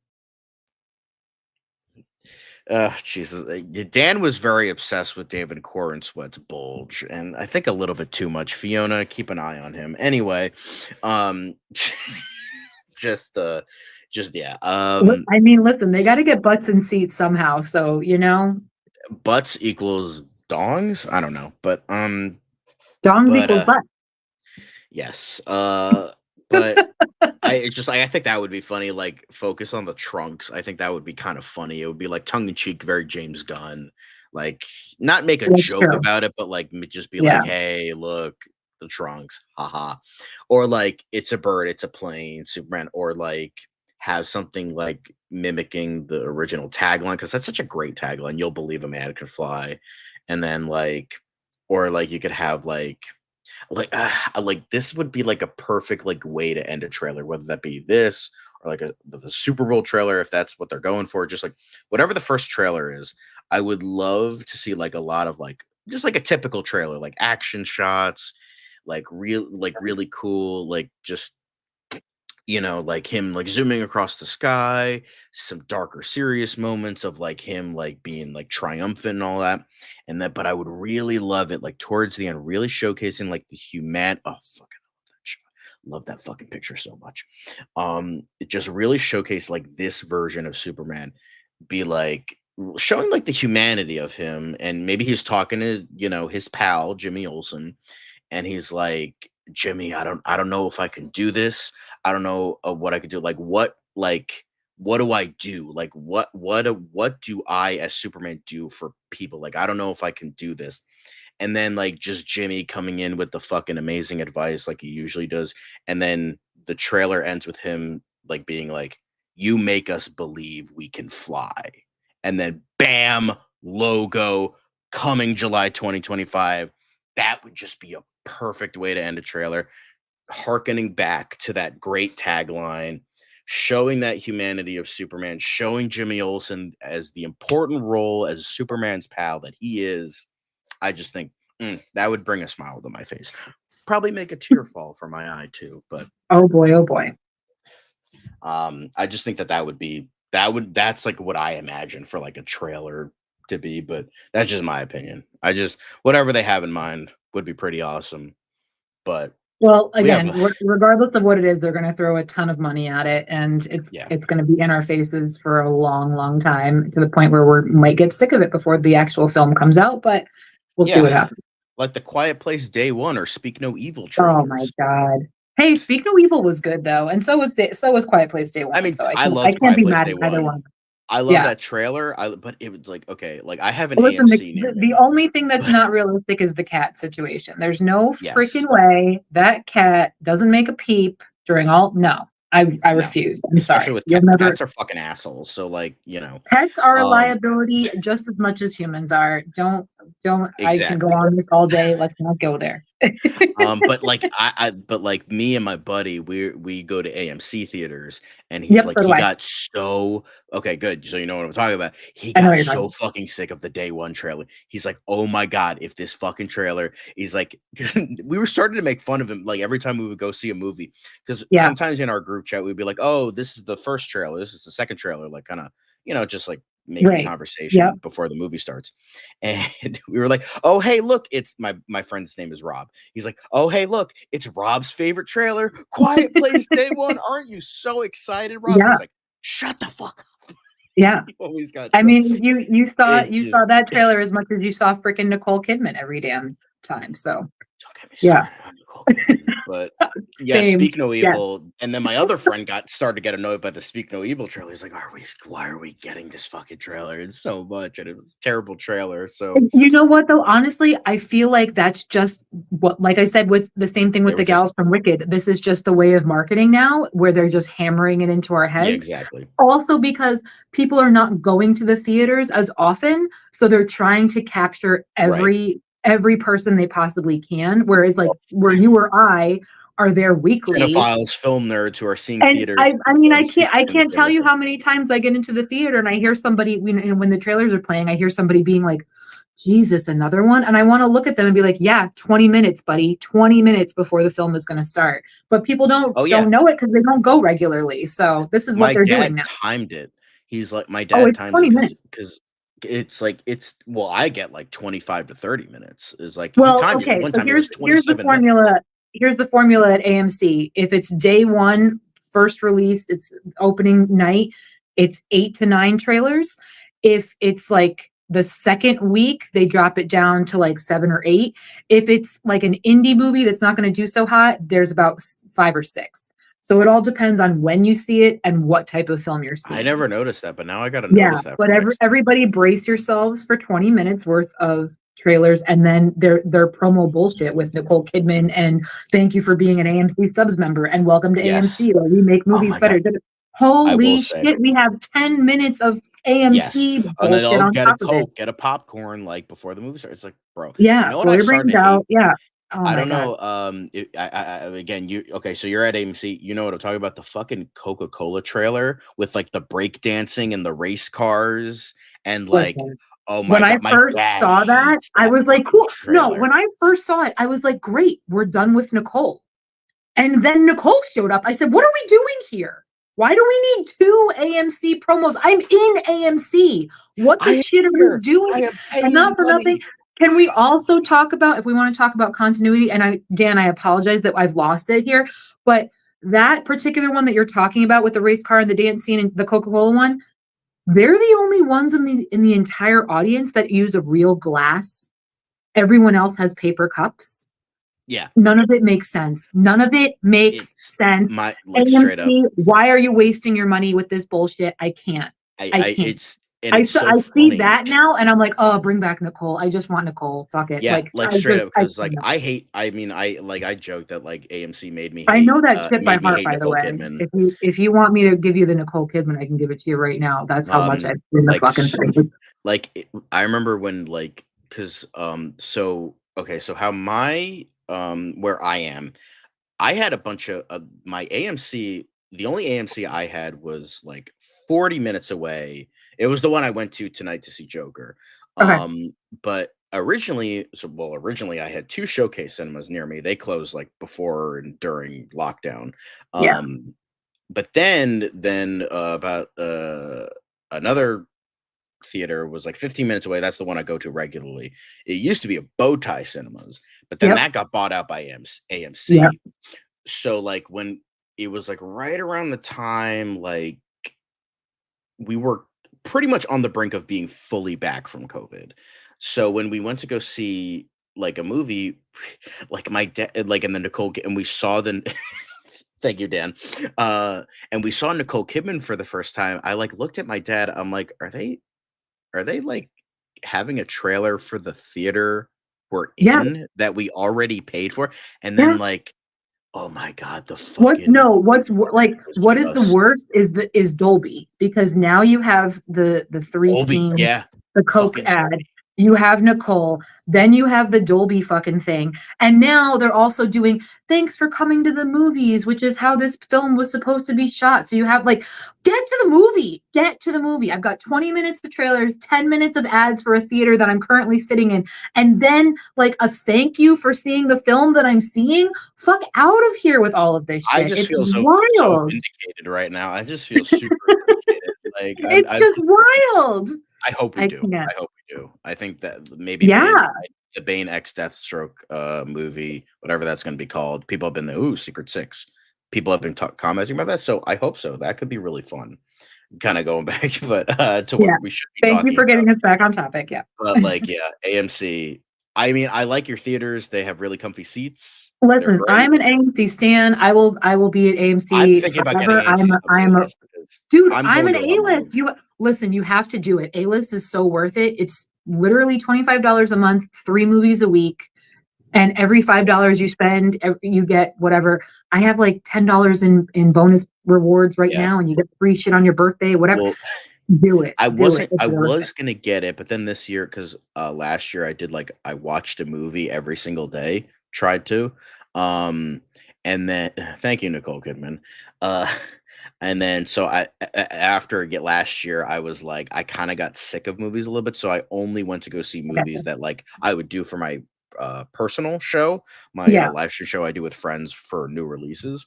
Jesus. Dan was very obsessed with David Corenswet's bulge, and I think a little bit too much. Fiona, keep an eye on him. Anyway, um, just, yeah. I mean, listen, they got to get butts in seats somehow. So, Butts equals dongs. I don't know, dongs but equals butt. yes. But I think that would be funny. Like, focus on the trunks. I think that would be kind of funny. It would be like tongue in cheek, very James Gunn. Like, not make a That's joke true. about it, but like just be Yeah. like, hey, look, the trunks, haha. Or like, it's a bird, it's a plane, Superman, or like have something like mimicking the original tagline, because that's such a great tagline. You'll believe a man can fly. And then like, or like you could have like this would be like a perfect like way to end a trailer, whether that be this or like the Super Bowl trailer, if that's what they're going for. Just like whatever the first trailer is, I would love to see like a lot of like just like a typical trailer, like action shots, like really cool, like just like him like zooming across the sky, some darker serious moments of like him like being like triumphant and all that. And that, but I would really love it like towards the end, really showcasing like the fucking love that shot. Love that fucking picture so much. It just really showcased like this version of Superman, be like showing like the humanity of him, and maybe he's talking to his pal Jimmy Olsen, and he's like, Jimmy, I don't know if I can do this. I don't know what I could do. What do I do? Like what do I as Superman do for people? Like, I don't know if I can do this. And then like just Jimmy coming in with the fucking amazing advice like he usually does. And then the trailer ends with him like being like, you make us believe we can fly. And then bam, logo coming July 2025. That would just be a perfect way to end a trailer, harkening back to that great tagline, showing that humanity of Superman, showing Jimmy Olsen as the important role as Superman's pal that he is. I just think that would bring a smile to my face. Probably make a tear fall from my eye too. But Oh boy, oh boy. I just think that's like what I imagine for like a trailer to be. But that's just my opinion. Whatever they have in mind would be pretty awesome. But Well, we have again, regardless of what it is, they're going to throw a ton of money at it, and yeah. it's going to be in our faces for a long, long time, to the point where we might get sick of it before the actual film comes out. But we'll see what happens. Like the Quiet Place Day One or Speak No Evil Oh my trailers. god! Hey, Speak No Evil was good though, and so was Quiet Place Day One. I mean, so I I loved can't Quiet be Place mad Day at either One. one. I love Yeah. that trailer. But it was like, okay, like I have an Listen, AMC near the me. only thing that's not realistic is the cat situation. There's no Yes. freaking way that cat doesn't make a peep during all. No, I refuse. I'm Especially sorry. with cats are fucking assholes. So like, Pets are a liability just as much as humans are. Don't. I can go exactly. on this all day. Let's not go there. But like but like me and my buddy, we go to AMC theaters, and he's Yep, like, so do he I. got so okay, good. So you know what I'm talking about. He I know what got you're so talking. fucking sick of the Day One trailer. He's like, oh my god, if this fucking trailer, he's like, we were starting to make fun of him like every time we would go see a movie, because Yeah. sometimes in our group chat we'd be like, oh, this is the first trailer, this is the second trailer, like kind of just like making Right. conversation Yep. before the movie starts. And we were like, oh hey, look, it's my friend's name is Rob. He's like, oh hey, look, it's Rob's favorite trailer, Quiet Place Day One. Aren't you so excited, Rob? Yeah. He's like, shut the fuck up. Yeah. He always got. I mean, you saw just that trailer as much as you saw freaking Nicole Kidman every damn time. So don't get me yeah. started on Nicole Kidman. But yeah, Same. Speak No Yes. Evil. And then my other friend started to get annoyed by the Speak No Evil trailer. He's like, why are we getting this fucking trailer? It's so much, and it was a terrible trailer. So You know what though? Honestly, I feel like that's just what, like I said, with the same thing with they the were just gals from Wicked. This is just the way of marketing now, where they're just hammering it into our yeah, heads. exactly. Also, because people are not going to the theaters as often, so they're trying to capture every person they possibly can. Whereas, like, where you or I are there weekly, Cinephiles, film nerds who are seeing and theaters. I mean, I Speak can't tell you how many times I get into the theater and I hear somebody, when the trailers are playing, I hear somebody being like, Jesus, another one. And I want to look at them and be like, yeah, 20 minutes, buddy, 20 minutes before the film is going to start. But people don't know it because they don't go regularly. So this is what they're doing now. Timed it. He's like, my Oh, dad it's times 20 it minutes. because well, I get like 25 to 30 minutes. Is like he Well, timed it okay, one so time. It was here's the 27 minutes. formula. Here's the formula at AMC. If it's day one, first release, it's opening night, it's 8 to 9 trailers. If it's like the second week, they drop it down to like 7 or 8. If it's like an indie movie that's not going to do so hot, there's about 5 or 6. So it all depends on when you see it and what type of film you're I seeing. never noticed that, but now I got to Yeah, notice that but for next time. everybody brace yourselves for 20 minutes worth of trailers, and then their promo bullshit with Nicole Kidman and thank you for being an AMC Stubs member and welcome to Yes. AMC where we make Oh movies my God. better. I will Holy say shit, we have 10 minutes of yes. AMC And then bullshit I'll on get a top of it. Coke, get a popcorn like before the movie starts. It's like, bro, you Yeah, know what blow I've your started brains to hate? out. Yeah. Oh I my don't God. know. Again, you okay? So you're at AMC. You know what I'm talking about? The fucking Coca-Cola trailer with like the break dancing and the race cars and like, Listen, oh my when I God, my first dad saw that, hates I that was like, fucking cool. No, trailer. when I first saw it, I was like, great, we're done with Nicole. And then Nicole showed up. I said, what are we doing here? Why do we need 2 AMC promos? I'm in AMC. What the I am shit are you here. doing? I am And paying not for nothing. money. Can we also talk about, if we want to talk about continuity, and Dan, I apologize that I've lost it here, but that particular one that you're talking about with the race car and the dance scene and the Coca-Cola one, they're the only ones in the entire audience that use a real glass. Everyone else has paper cups. Yeah, None of it makes sense. None of it makes it's sense. my like straight up. AMC, why are you wasting your money with this bullshit? I can't. I can't. It's and it's so I see funny. that now and I'm like, oh, bring back Nicole. I just want Nicole. Fuck it. Yeah, Like like straight up because like I hate. I mean, I joke that like AMC I know that shit by heart, by the Nicole way. Kidman. If you want me to give you the Nicole Kidman, I can give it to you right now. That's how much Um, I've seen the like fucking thing. I remember when like because so okay so how my where I am I had a bunch of my AMC. The only AMC I had was like 40 minutes away. It was the one I went to tonight to see Joker. Okay. But originally I had 2 showcase cinemas near me. They closed like before and during lockdown. Yeah. But then about another theater was like 15 minutes away. That's the one I go to regularly. It used to be a Bowtie Cinemas, but then Yep. that got bought out by Yep. AMC. So like when it was like right around the time like we were pretty much on the brink of being fully back from COVID. So when we went to go see like a movie, like my dad, like in the and we saw the thank you, Dan. And we saw Nicole Kidman for the first time. I like looked at my dad. I'm like, are they like having a trailer for the theater we're Yeah. in that we already paid for? And Yeah. then like, oh my God, the fucking was What is the just worst is Dolby, because now you have the 3 Dolby. scenes, Yeah. the Coke Fucking ad, you have Nicole, then you have the Dolby fucking thing, and now they're also doing thanks for coming to the movies, which is how this film was supposed to be shot. So you have like get to the movie. I've got 20 minutes of trailers, 10 minutes of ads for a theater that I'm currently sitting in, and then like a thank you for seeing the film that I'm seeing. Fuck out of here with all of this I shit. just It's feel so wild. vindicated right now. I just feel super vindicated. Like It's I'm just just wild. I hope we I do. can't. I hope we do. I think that maybe Yeah. The Bane X Deathstroke movie, whatever that's going to be called. People have been ooh, Secret Six. People have been commenting about that, so I hope so. That could be really fun. Kind of going back, but to Yeah. what we should be Thank you talking for getting about. us back on topic. Yeah. But like, yeah, AMC. I mean, I like your theaters. They have really comfy seats. They're Listen, great. I'm an AMC stan. I will be at I'm AMC thinking about getting forever. AMC subs I'm a A-list because dude, I'm I'm going an to a lot more A-list. movies. You listen, you have to do it. A-list is so worth it. It's literally $25 a month, 3 movies a week. And every $5 you spend, you get whatever. I have like $10 in bonus rewards right Yeah. now, and you get free shit on your birthday, whatever. Well, Do it. Do it. I It's worth it. was gonna get it, but then this year, because last year I did like I watched a movie every single day, tried to. Um, and then thank you, Nicole Kidman. Uh, and then so after get last year, I was like, I kind of got sick of movies a little bit, so I only went to go see I gotcha. movies that like I would do for my personal show, my Yeah. live stream show I do with friends for new releases.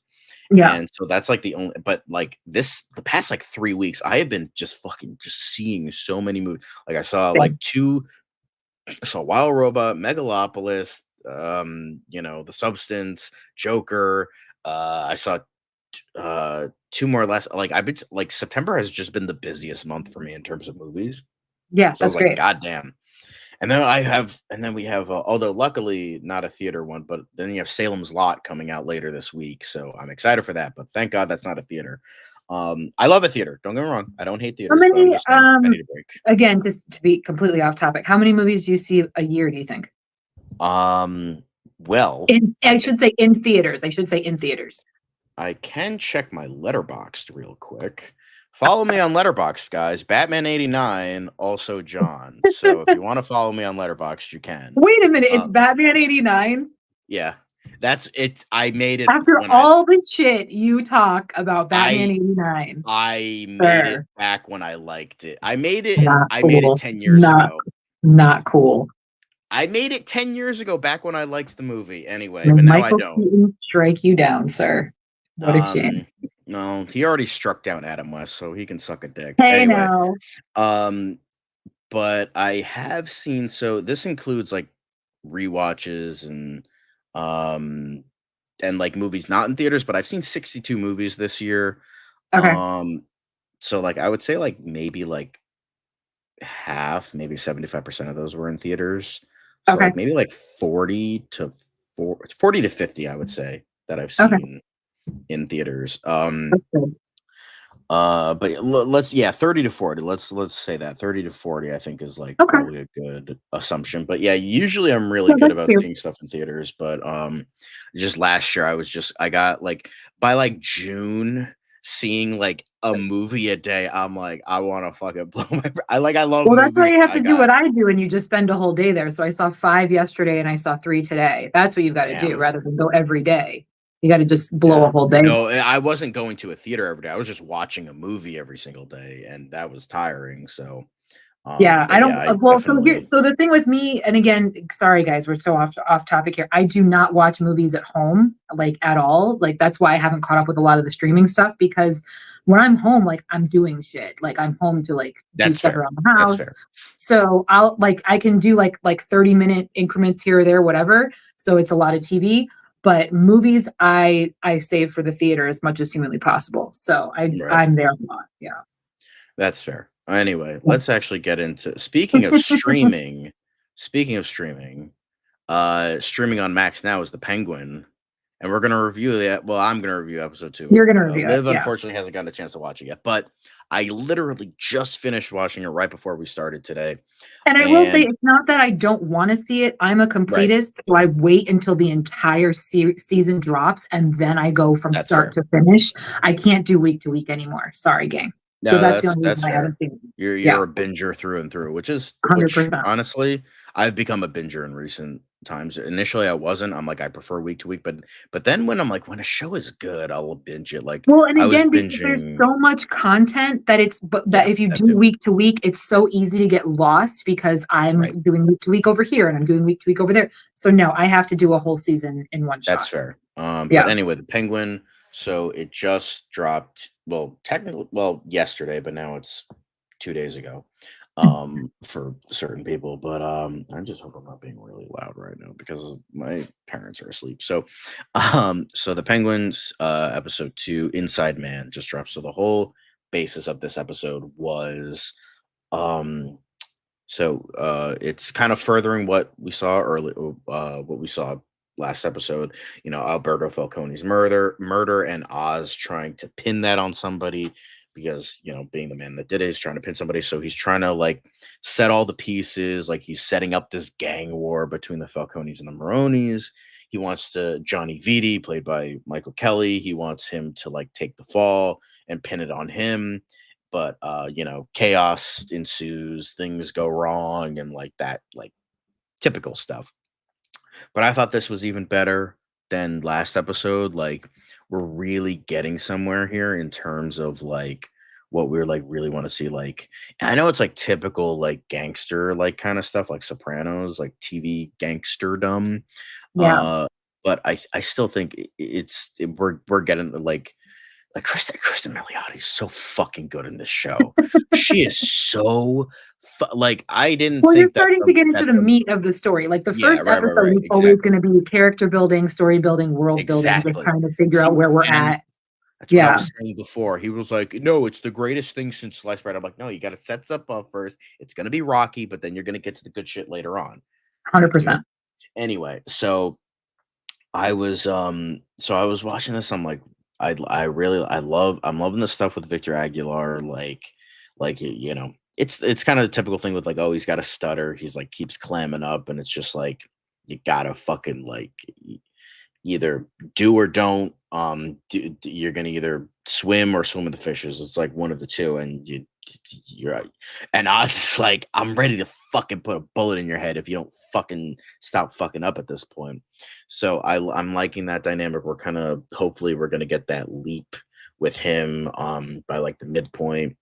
Yeah. And so that's like the only, but like the past like 3 weeks, I have been just fucking just seeing so many movies. Like I saw like I saw Wild Robot, Megalopolis, The Substance, Joker. I saw two more last. Like I've been like September has just been the busiest month for me in terms of movies. Yeah, So I was that's like, great. God damn. And then we have, although luckily not a theater one, but then you have Salem's Lot coming out later this week. So I'm excited for that. But thank God that's not a theater. I love a theater. Don't get me wrong. I don't hate How theaters, but I'm many, just saying I need a break. again, just to be completely off topic, how many movies do you see a year, do you think? Well, I should say in theaters. I should say in theaters. I can check my Letterboxd real quick. Follow me on Letterboxd, guys. Batman89, also John. So if you want to follow me on Letterboxd, you can. Wait a minute, it's Batman 89? Yeah. That's it. I made it After when all the shit you talk about Batman I 89. I made Sir. it back when I liked it. I made it Not I made cool. it 10 years ago. Not cool. I made it 10 years ago back when I liked the movie anyway, When but now I Michael don't. Keaton strike you down, sir. What a shame. No, he already struck down Adam West, so he can suck a dick. Hey Anyway, now. but I have seen, so this includes like rewatches and like movies not in theaters, but I've seen 62 movies this year. Okay. So like I would say like maybe like half, maybe 75% of those were in theaters. So Okay. like maybe like 40 to 50, I would say, that I've Okay. seen in theaters. That's good. But let's 30 to 40. Let's say that 30 to 40 I think is like Okay. probably a good assumption. But yeah, usually I'm really Yeah, good that's about cute. seeing stuff in theaters, but just last year I got like by like June seeing like a movie a day. I'm like, I want to fucking blow I love Well, that's why movies. you have to do what I do, and you just spend a whole day there. So I saw 5 yesterday and I saw 3 today. That's what you've got to do Damn. rather than go every day. You got to just blow a Yeah. whole day. No, I wasn't going to a theater every day. I was just watching a movie every single day, and that was tiring. So, Yeah, but I don't. yeah, I Well, so definitely. the thing with me, and again, sorry guys, we're so off topic here. I do not watch movies at home, like at all. Like that's why I haven't caught up with a lot of the streaming stuff because when I'm home, like I'm doing shit. Like I'm home to like do That's stuff fair. around the That's house. fair. So I can do like 30-minute increments here or there, whatever. So it's a lot of TV. But movies, I save for the theater as much as humanly possible. So Right. I'm there a lot. Yeah. That's fair. Anyway, let's actually get into speaking of streaming. Speaking of streaming, streaming on Max now is The Penguin, and we're gonna review that. Well, I'm gonna review episode 2. You're gonna review Liv it, yeah. unfortunately hasn't gotten a chance to watch it yet, but I literally just finished watching it right before we started today. And I will say, it's not that I don't want to see it. I'm a completist, so I wait until the entire season drops, and then I go from That's start fair. to finish. I can't do week to week anymore. Sorry, gang. So No, that's the only that's reason I haven't fair. seen it. You're Yeah, a binger through and through, which 100%. honestly, I've become a binger in recent times. Initially, I wasn't. I'm like, I prefer week to week, but then when I'm like, when a show is good, I'll binge it. Like Well, and I was again, because there's binging. so much content that that if you that do too. week to week, it's so easy to get lost because I'm Right. doing week to week over here and I'm doing week to week over there. So no, I have to do a whole season in one That's shot. fair. Yeah. But anyway, The Penguin. So it just dropped. Well, technically, yesterday, but now it's 2 days ago. For certain people, but I just hope I'm not being really loud right now because my parents are asleep. So, so The Penguins, episode 2, Inside Man, just dropped. So the whole basis of this episode was, it's kind of furthering what we saw early, what we saw last episode. Alberto Falcone's murder, and Oz trying to pin that on somebody because being the man that did it, he's trying to pin somebody. So he's trying to like set all the pieces. Like he's setting up this gang war between the Falcones and the Maronis. He wants Johnny Vitti, played by Michael Kelly. He wants him to like take the fall and pin it on him. But chaos ensues, things go wrong, and like that, like typical stuff. But I thought this was even better than last episode. Like we're really getting somewhere here in terms of like what we're like really want to see. Like I know it's like typical like gangster like kind of stuff like Sopranos, like TV gangsterdom. Yeah. but I still think we're getting like Kristen Milioti is so fucking good in this show. She is so like I didn't Well, you're think that starting to get into that the meat of the story. Like the yeah, first episode right, was always exactly. going to be character building, story building, world building, just Exactly. trying to figure See, out where we're and at. that's what I Yeah, was saying before. He was like, "No, it's the greatest thing since sliced bread." I'm like, "No, you gotta set stuff up first. It's gonna be rocky, but then you're gonna get to the good shit later on." Like, you know? 100%. Anyway, so I was watching this, I'm like, I'm loving the stuff with Victor Aguilar, it's kind of the typical thing with like, oh, he's got a stutter, he's like keeps clamming up, and it's just like you gotta fucking like either do or don't. You're gonna either swim or swim with the fishes. It's like one of the two, and you're right. And I was just like, I'm ready to fucking put a bullet in your head if you don't fucking stop fucking up at this point. So I'm liking that dynamic. We're kind of hopefully we're gonna get that leap with him by like the midpoint.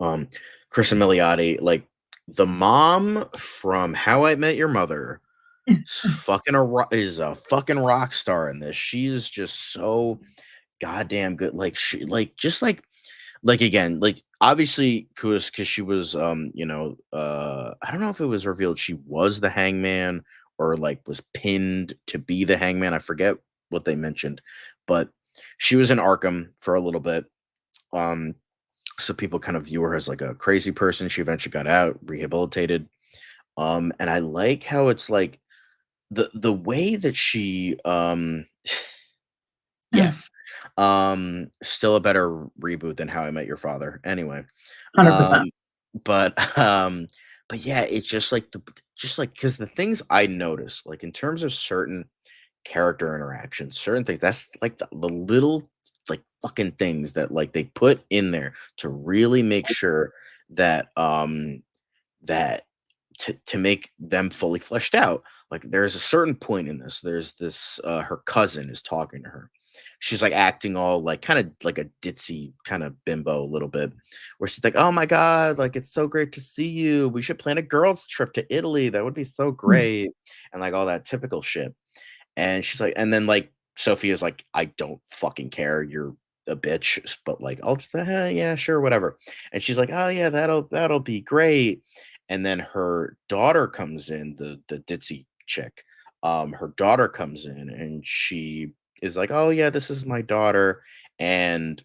Um, Kristen Milioti, like the mom from How I Met Your Mother is a fucking rock star in this. She is just so goddamn good. Like she like again, like obviously because she was I don't know if it was revealed she was the hangman or like was pinned to be the hangman. I forget what they mentioned, but she was in Arkham for a little bit. Um so people kind of view her as like a crazy person. She eventually got out, rehabilitated. And I like how it's like the way that she yes. Still a better reboot than How I Met Your Father. Anyway. 100%. Um but but yeah, it's just like cuz the things I notice like in terms of certain character interactions, certain things that's like the little like fucking things that like they put in there to really make sure that that to make them fully fleshed out. Like there's a certain point in this. There's this her cousin is talking to her. She's like acting all like kind of like a ditzy kind of bimbo a little bit, where she's like, "Oh my god, like it's so great to see you. We should plan a girls trip to Italy. That would be so great." And like all that typical shit. And she's like, and then like Sophia's like, I don't fucking care. You're a bitch, but like, I'll just, yeah, sure, whatever. And she's like, oh yeah, that'll be great. And then her daughter comes in, the ditzy chick. Her daughter comes in and she is like, oh yeah, this is my daughter. And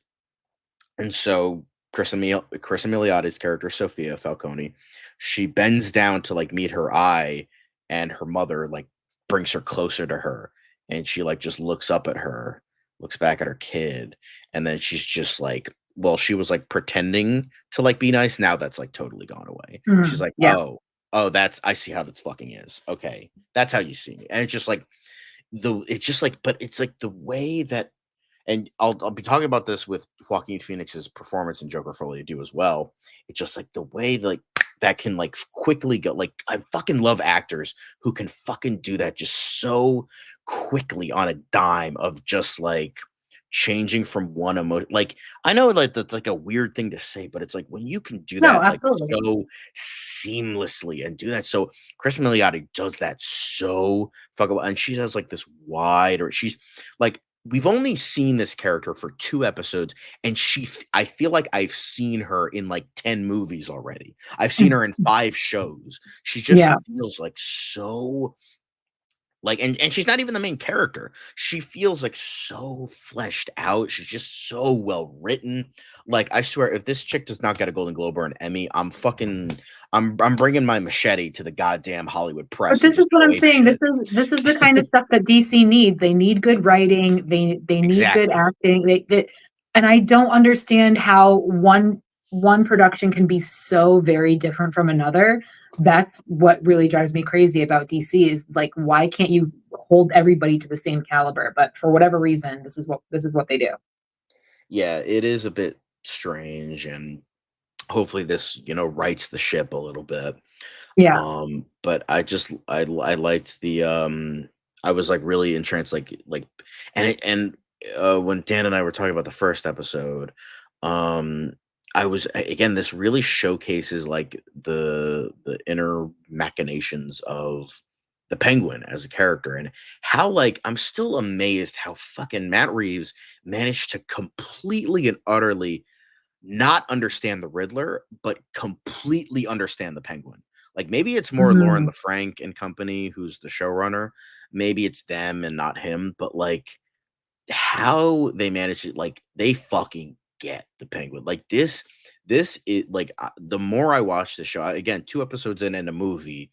so Chris Emiliati's character, Sophia Falcone, she bends down to like meet her eye, and her mother like brings her closer to her, and she like just looks up at her, looks back at her kid, and then she's just like, well, she was like pretending to like be nice. Now that's like totally gone away. She's like, Yeah. oh, that's I see how this fucking is. Okay, that's how you see me, and it's just like, but it's like the way that and I'll be talking about this with Joaquin Phoenix's performance in Joker Folie do as well. It's just like the way like that can like quickly go like I fucking love actors who can fucking do that just so quickly on a dime of just like changing from one emotion. Like I know like that's like a weird thing to say, but it's like when you can do No, that like absolutely. so seamlessly and do that. So Chris Milioti does that so fucking well. And she has like this wide or she's like we've only seen this character for 2 episodes, and I feel like I've seen her in, like, 10 movies already. I've seen her in 5 shows. She just Yeah. feels, like, so like and she's not even the main character. She feels, like, so fleshed out. She's just so well written. Like, I swear, if this chick does not get a Golden Globe or an Emmy, I'm bringing my machete to the goddamn Hollywood But press and this is just what go I'm ape saying. shit. This is the kind of stuff that DC needs. They need good writing. They need good Exactly. acting. And I don't understand how one production can be so very different from another. That's what really drives me crazy about DC is like why can't you hold everybody to the same caliber? But for whatever reason, this is what they do. Yeah, it is a bit strange, and hopefully this, rights the ship a little bit. Yeah. But I liked I was like really entranced, and when Dan and I were talking about the first episode, um, again, this really showcases like the inner machinations of the Penguin as a character, and how like I'm still amazed how fucking Matt Reeves managed to completely and utterly not understand the Riddler, but completely understand the Penguin. Like maybe it's more Lauren Mhm. LaFranc and company who's the showrunner. Maybe it's them and not him, but like how they manage it, like they fucking get the Penguin. Like this is like the more I watch the show, again, 2 episodes in a movie,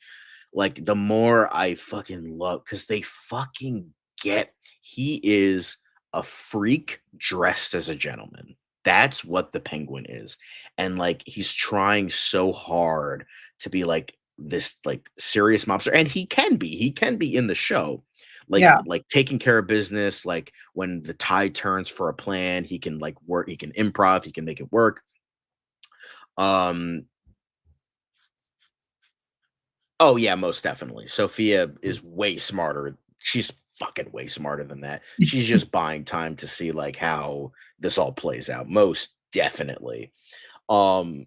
like the more I fucking love because they fucking get he is a freak dressed as a gentleman. That's what the Penguin is. And like he's trying so hard to be like this like serious mobster. And he can be in the show. Yeah. Like taking care of business, like when the tide turns for a plan, he can like work, he can improv, he can make it work. Um Oh, yeah, most definitely. Sophia is way smarter. She's fucking way smarter than that. She's just buying time to see, like, how this all plays out, most definitely. Um,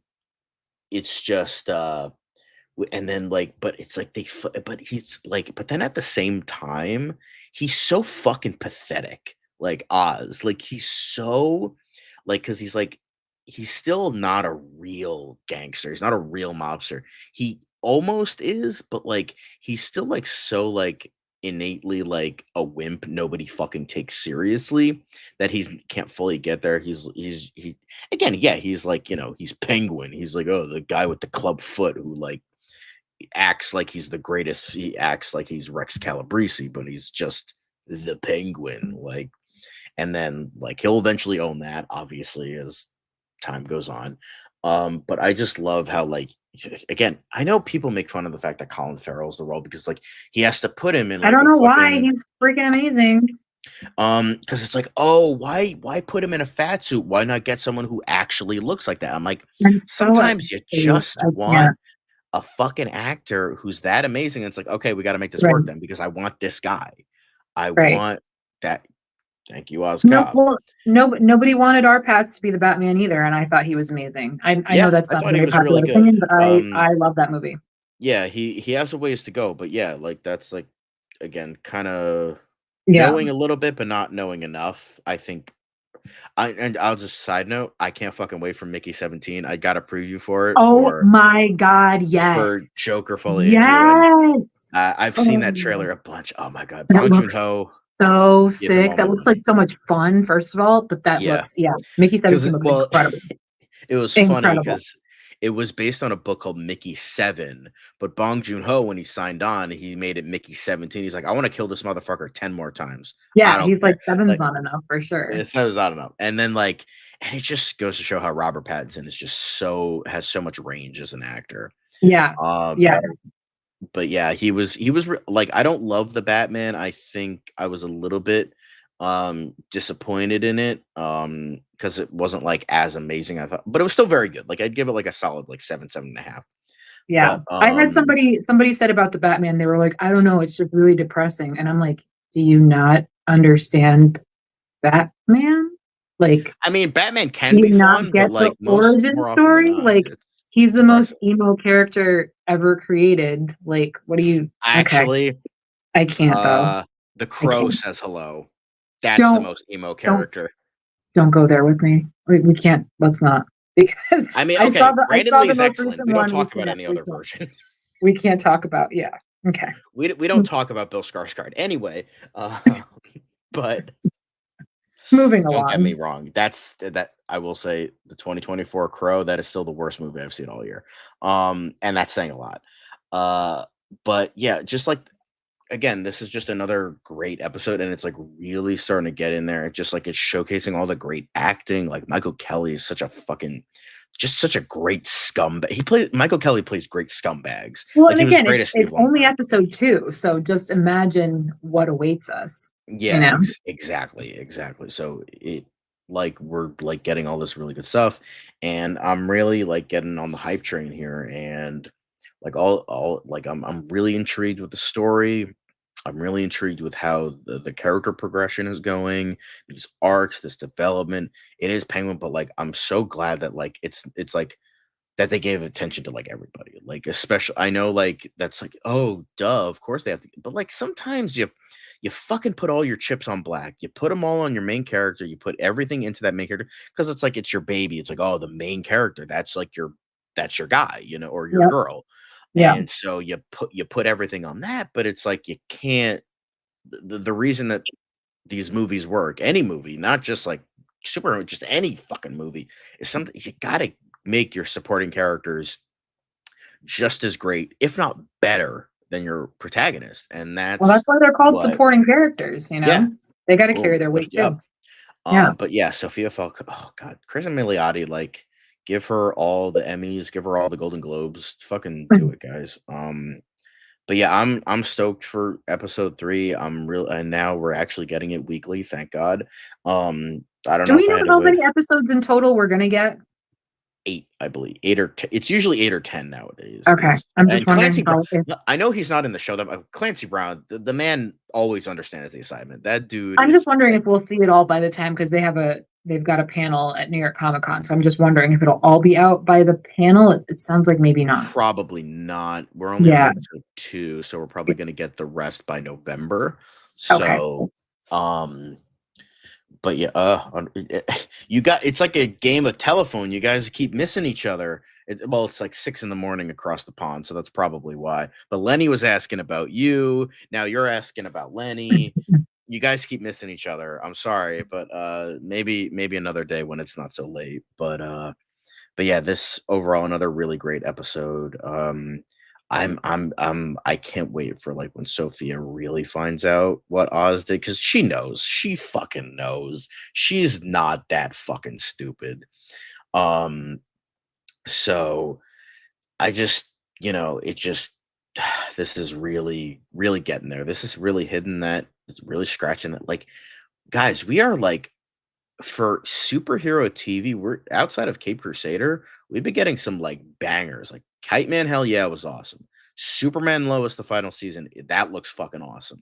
it's just, and then, like but it's like but he's like but then at the same time, he's so fucking pathetic, like Oz. Like, he's so like, because he's still not a real gangster. He's not a real mobster. He almost is, but, like, he's still, like, so, like, innately, like, a wimp nobody fucking takes seriously that he's can't fully get there. He again, yeah, he's like, he's Penguin. He's like, oh, the guy with the club foot who, like, acts like he's the greatest. He acts like he's Rex Calabrese, but he's just the Penguin. Like, and then like he'll eventually own that, obviously, as time goes on. But I just love how like again, I know people make fun of the fact that Colin Farrell's the role because like he has to put him in I like don't a know why, fucking he's freaking amazing. because it's like, oh, why put him in a fat suit? Why not get someone who actually looks like that? I'm like, I'm so sometimes you just I want can't. a fucking actor who's that amazing. It's like, okay, we got to make this Right, work then because I want this guy. I right. want that. Thank you, Oz No, Cobb. well, nobody wanted our Pats to be the Batman either, and I thought he was amazing. I know Yeah, that's I not a thought he very was really popular good. opinion, but I love that movie. Yeah, he has a ways to go, but yeah, like that's like again, kind of Yeah. knowing a little bit, but not knowing enough. I think. And I'll just side note, I can't fucking wait for Mickey 17. I got a preview for it Oh my God, yes. for Joker Folie à Deux, and Yes. I've seen that Oh, trailer a bunch. Oh my god, that Bong Joon looks Ho, so give him sick. all my That looks like money. so much fun, first of all, but that Yeah, looks, yeah, Mickey because 17 looks well, incredible. it was funny Incredible. because it was based on a book called Mickey 7, but Bong Joon-ho, when he signed on, he made it Mickey 17. He's like, "I wanna kill this motherfucker 10 more times. I Yeah, don't he's like care." seven's Like, not enough for sure. it says I don't know. And then, like and it just goes to show how Robert Pattinson is just has so much range as an actor. Yeah. Um, Yeah. but yeah, like, I don't love the Batman. I think I was a little bit, disappointed in it, because it wasn't, like, as amazing, I thought, but it was still very good. Like, I'd give it, like, a solid, like, 7, 7.5. Yeah. But, I had somebody said about the Batman, they were like, "I don't know, it's just really depressing." And I'm like, "Do you not understand Batman? Like, I mean, Batman do can you be not fun, but, get the like, origin more often than story? not, Like, it's he's the most depressing. emo character ever created. Like, what do you okay, Actually, I can't though. The I Crow can't. says hello. That's the Don't most emo don't character. don't go there with me. We can't, let's not. Because I mean, okay, I Brandon saw the Lee's most excellent. recent We don't one. talk about any other version. We can't talk about, yeah. Okay. We don't talk about Bill Skarsgård. Anyway, but Moving don't get me along. wrong. That I will say the 2024 Crow, that is still the worst movie I've seen all year. And that's saying a lot. Uh, but yeah, just like again, this is just another great episode, and it's like really starting to get in there. It's just like it's showcasing all the great acting. Like Michael Kelly is such a great scumbag. Michael Kelly plays great scumbags. Well, Like and he was again, great as Steve it's only Wonder. episode 2, so just imagine what awaits us, you Yeah, know? exactly. So like we're like getting all this really good stuff, and I'm really like getting on the hype train here, and like all like I'm really intrigued with the story. I'm really intrigued with how the character progression is going, these arcs, this development. It is Penguin, but like I'm so glad that like it's like that they gave attention to like everybody. Like especially I know like that's like, oh duh, of course they have to, but like sometimes you fucking put all your chips on black. You put them all on your main character. You put everything into that main character because it's like it's your baby. It's like, oh, the main character. That's your guy, or your Yep. girl. Yeah. And so you put everything on that, but it's like you can't the reason that these movies work, any movie, not just like super, just any fucking movie, is something you gotta make your supporting characters just as great, if not better, than your protagonist. And Well, that's that's why they're called what supporting characters, yeah, They gotta boom, carry their weight lift you too. up. Yeah. But yeah, Sophia Falco, oh god, Chris Milioti, like give her all the Emmys, give her all the Golden Globes, fucking do it, guys. But yeah, I'm stoked for episode 3. I'm real, and now we're actually getting it weekly, thank God. I don't Do know we if I know had to how wait many episodes in total we're gonna get? 8, I believe. 8 or 10. It's usually 8 or 10 nowadays. Okay. Is I'm just and wondering Clancy Brown, how it I know he's not in the show that Clancy Brown, the man always understands the assignment. That dude I'm just is wondering like if we'll see it all by the time because they've got a panel at New York Comic Con. So I'm just wondering if it'll all be out by the panel. It sounds like maybe not. probably not. We're only on Yeah. episode 2, so we're probably gonna get the rest by November. Okay. So, but yeah, you got it's like a game of telephone. You guys keep missing each other. Well, it's like 6 in the morning across the pond, so that's probably why. But Lenny was asking about you. Now you're asking about Lenny. You guys keep missing each other. I'm sorry, but maybe another day when it's not so late. But yeah, this overall another really great episode. I can't wait for like when Sophia really finds out what Oz did because she knows. She fucking knows. She's not that fucking stupid. Um, so I just, it just this is really, really getting there. This is really hitting that. It's really scratching that. Like, guys, we are like for superhero TV, we're outside of Cape Crusader, we've been getting some like bangers. Like Kite Man, hell yeah, was awesome. Superman Lois, the final season, that looks fucking awesome.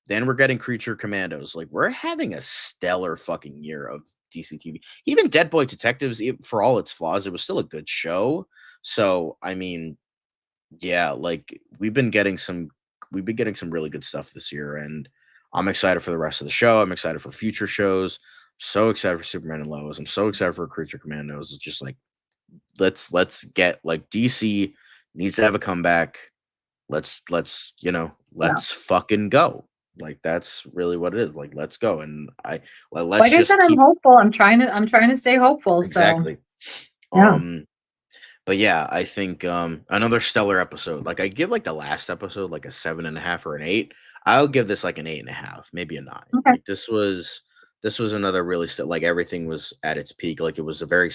Then we're getting Creature Commandos. Like we're having a stellar fucking year of DC TV. Even Dead Boy Detectives, for all its flaws, it was still a good show. So I mean, yeah, like we've been getting some really good stuff this year, and I'm excited for the rest of the show. I'm excited for future shows. So excited for Superman and Lois. I'm so excited for Creature Commandos. It's just like let's get like DC needs to have a comeback. Yeah. Let's fucking go. Like that's really what it is. Like let's go. And let's Like I said, just I'm keep hopeful. I'm trying to stay hopeful. So exactly. yeah. Um But yeah, I think another stellar episode. Like I give like the last episode like a 7.5 or an 8. I'll give this like an 8.5, maybe a 9. Okay. Like this was another really like everything was at its peak. Like it was a very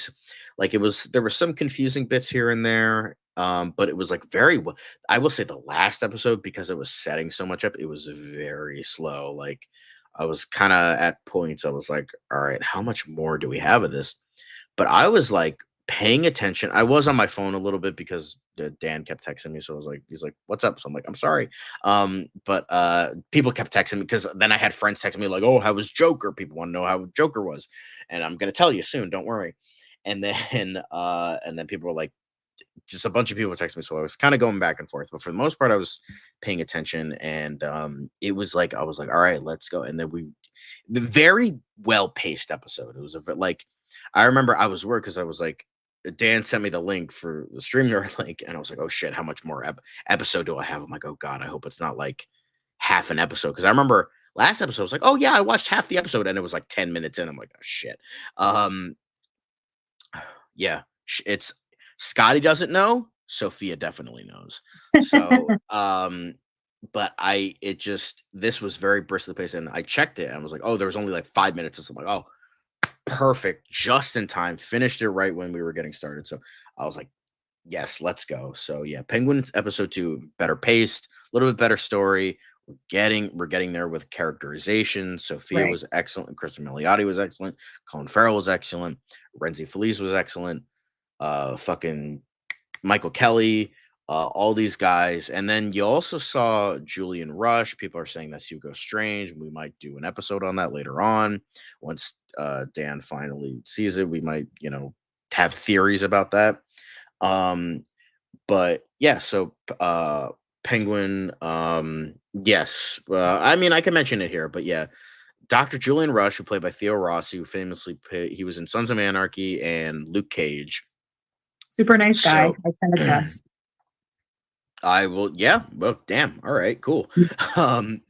like it was there were some confusing bits here and there. But it was like very well. I will say the last episode because it was setting so much up, it was very slow. Like I was kind of at points. I was like, all right, how much more do we have of this? But I was like paying attention. I was on my phone a little bit because Dan kept texting me. So I was like, he's like, what's up? So I'm like, I'm sorry. But people kept texting me because then I had friends texting me like, oh, how was Joker? People want to know how Joker was. And I'm gonna tell you soon, don't worry. And then and then people were like, just a bunch of people text me. So I was kind of going back and forth. But for the most part, I was paying attention. And it was like I was like, all right, let's go. And then the very well paced episode. It was like I remember I was worried because I was like, Dan sent me the link for the StreamYard link, and I was like, "Oh shit, how much more episode do I have?" I'm like, "Oh god, I hope it's not like half an episode." Because I remember last episode was like, "Oh yeah, I watched half the episode," and it was like 10 minutes in. I'm like, "Oh shit." Um, yeah, it's Scotty doesn't know. Sophia definitely knows. So, but it just this was very briskly paced, and I checked it and I was like, "Oh, there was only like 5 minutes." So I'm like, "Oh, perfect, just in time." Finished it right when we were getting started. So I was like, yes, let's go. So yeah, Penguin episode 2, better paced, a little bit better story. We're getting there with characterization. Sophia Right. was excellent. Kristen Milioti was excellent. Colin Farrell was excellent. Renzi Felice was excellent. Fucking Michael Kelly, all these guys. And then you also saw Julian Rush. People are saying that's Hugo Strange. We might do an episode on that later on. Once Dan finally sees it, we might, have theories about that. But yeah, so Penguin, yes. I mean, I can mention it here, but yeah, Dr. Julian Rush, who played by Theo Rossi, who he was in Sons of Anarchy and Luke Cage. Super nice guy. So I can attest. I will, yeah. Well, damn. All right, cool. Um,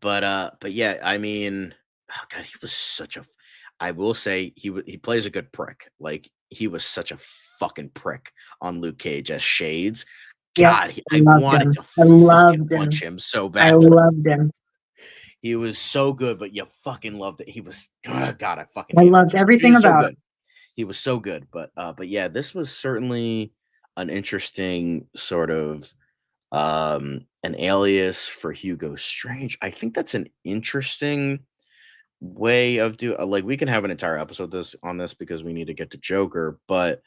but yeah, I mean, oh god, he was such a. I will say he plays a good prick. Like he was such a fucking prick on Luke Cage as Shades. Yep. God, I I loved wanted him. to I fucking loved punch him. him so I badly. loved him. He was so good, but you fucking loved it. He was, oh god, I fucking I hated him loved so much. He everything was so about him. good. He was so good, but yeah, this was certainly an interesting sort of an alias for Hugo Strange. I think that's an interesting way of like we can have an entire episode on this because we need to get to Joker, but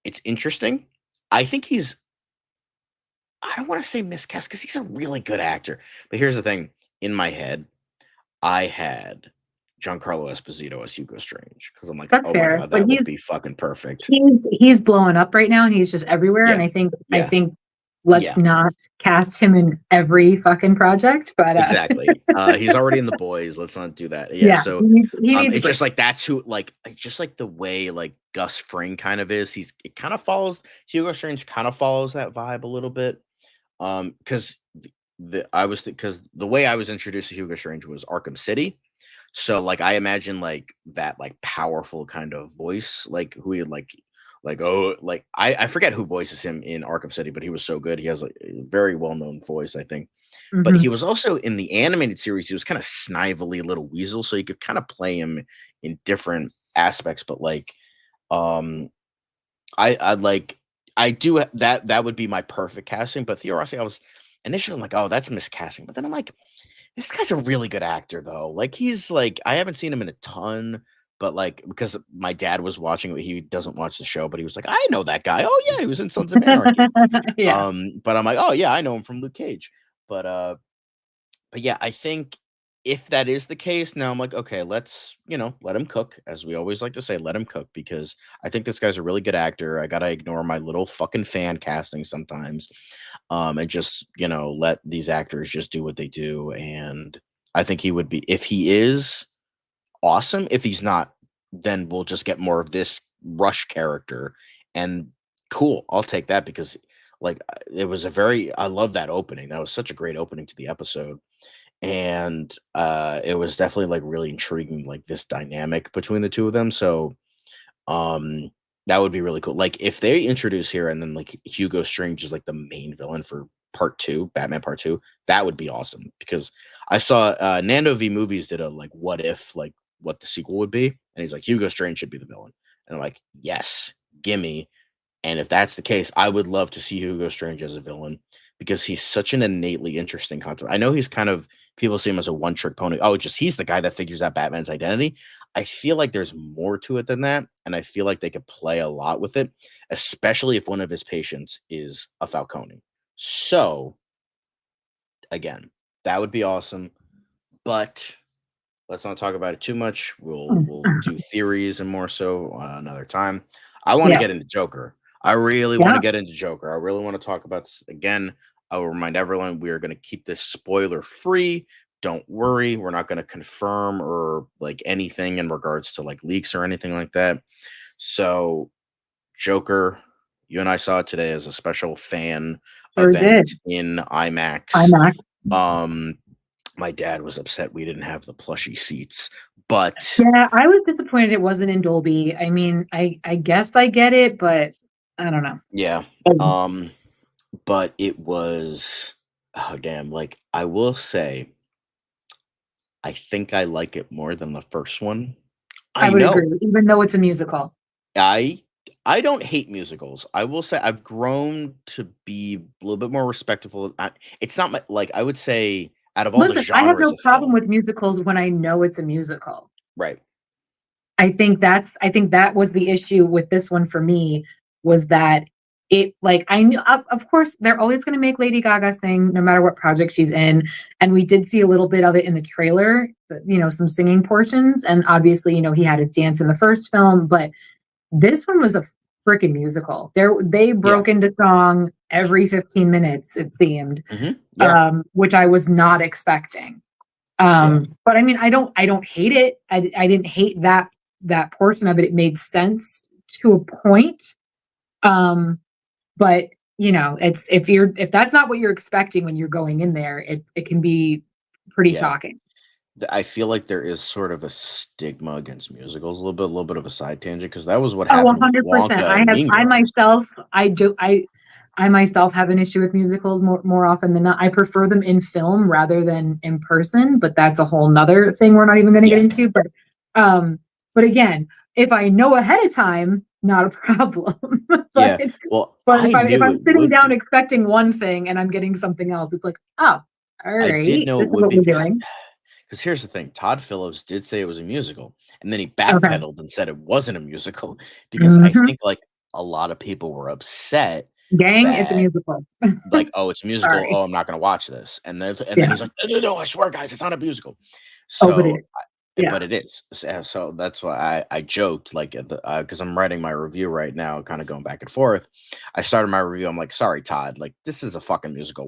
it's interesting. I think I don't want to say miscast because he's a really good actor. But here's the thing: in my head, I had Giancarlo Esposito as Hugo Strange because I'm like, That's oh my fair. god, But that would be fucking perfect. he's blowing up right now and he's just everywhere. And Yeah, I yeah, think let's yeah. not cast him in every fucking project. But Exactly. He's already in The Boys. Let's not do that. Yeah. yeah, So he needs a it's break. just like that's who like just like the way like Gus Fring kind of is. It kind of follows Hugo Strange kind of follows that vibe a little bit. Because because the way I was introduced to Hugo Strange was Arkham City. So like I imagine like that like powerful kind of voice, like who he like oh like I forget who voices him in Arkham City, but he was so good. He has like a very well known voice, I think. But Mhm. he was also in the animated series. He was kind of snively little weasel, so you could kind of play him in different aspects. But like, um, I like I do that would be my perfect casting. But Theo Rossi, I was initially I'm like, oh, that's miscasting. But then I'm like, this guy's a really good actor, though. Like he's like I haven't seen him in a ton. But like because my dad was watching it, he doesn't watch the show, but he was like, I know that guy. Oh yeah, he was in Sons of Anarchy. Yeah. But I'm like, oh yeah, I know him from Luke Cage. But but yeah, I think if that is the case, now I'm like, okay, let's, let him cook, as we always like to say, let him cook, because I think this guy's a really good actor. I gotta ignore my little fucking fan casting sometimes, and just let these actors just do what they do. And I think he would be if he is awesome. If he's not, then we'll just get more of this Rush character. And cool, I'll take that because like it was I love that opening. That was such a great opening to the episode. And it was definitely like really intriguing, like this dynamic between the two of them. So um that would be really cool. Like if they introduce here and then like Hugo Strange is like the main villain for part two, Batman part two, that would be awesome. Because I saw Nando V Movies did a like what if, like what the sequel would be, and he's like Hugo Strange should be the villain. And I'm like, yes, gimme. And if that's the case, I would love to see Hugo Strange as a villain because he's such an innately interesting concept. I know he's kind of people see him as a one-trick pony. Oh, just he's the guy that figures out Batman's identity. I feel like there's more to it than that, and I feel like they could play a lot with it, especially if one of his patients is a Falcone. So, again, that would be awesome. But let's not talk about it too much. We'll do theories and more so another time. I want to Yeah. get into Joker. I really want to get into Joker. I really want to talk about this again. I will remind everyone we are going to keep this spoiler free. Don't worry, we're not going to confirm or like anything in regards to like leaks or anything like that. So, Joker, you and I saw it today as a special fan Sure event did. in IMAX. IMAX. My dad was upset we didn't have the plushy seats, but Yeah, I was disappointed it wasn't in Dolby. I mean, I guess I get it, but I don't know. yeah, but it was oh damn, like I will say I think I like it more than the first one. I I would know. agree, even though it's a musical. I I don't hate musicals. I will say I've grown to be a little bit more respectful. It's not my like I would say out of all the Listen, I have genres no of problem film, with musicals when I know it's a musical. right? I think that was the issue with this one for me, was that it like I knew of course they're always gonna make Lady Gaga sing no matter what project she's in. And we did see a little bit of it in the trailer, some singing portions. And obviously, he had his dance in the first film, but this one was a freaking musical. They Yeah. broke into song every 15 minutes, it seemed, Yeah. which I was not expecting. Yeah. But I mean, I don't hate it. I didn't hate that portion of it. It made sense to a point. But you know, if that's not what you're expecting when you're going in there, it can be pretty Yeah. shocking. I feel like there is sort of a stigma against musicals, a little bit of a side tangent, because that was what Oh, happened with 100%. Wonka and Mean Girls. I myself have an issue with musicals more often than not. I prefer them in film rather than in person, but that's a whole nother thing we're not even going to get Yeah. into. But again, if I know ahead of time, not a problem. Yeah. but Well, but I if knew I'm it sitting would down be. expecting one thing and I'm getting something else, it's like, oh, all I did right, know this it is would what be we're because doing. here's the thing. Todd Phillips did say it was a musical, and then he Okay. backpedaled and said it wasn't a musical because I Hmm. think like a lot of people were upset Gang, it's a that musical. like, oh, it's a musical. Sorry. Oh, I'm not gonna watch this. And then Yeah. he's like, no, I swear, guys, it's not a musical. Oh, but it So is. Yeah. but it is. So that's why I joked like because I'm writing my review right now, kind of going back and forth. I started my review. I'm like, sorry, Todd, like this is a fucking musical,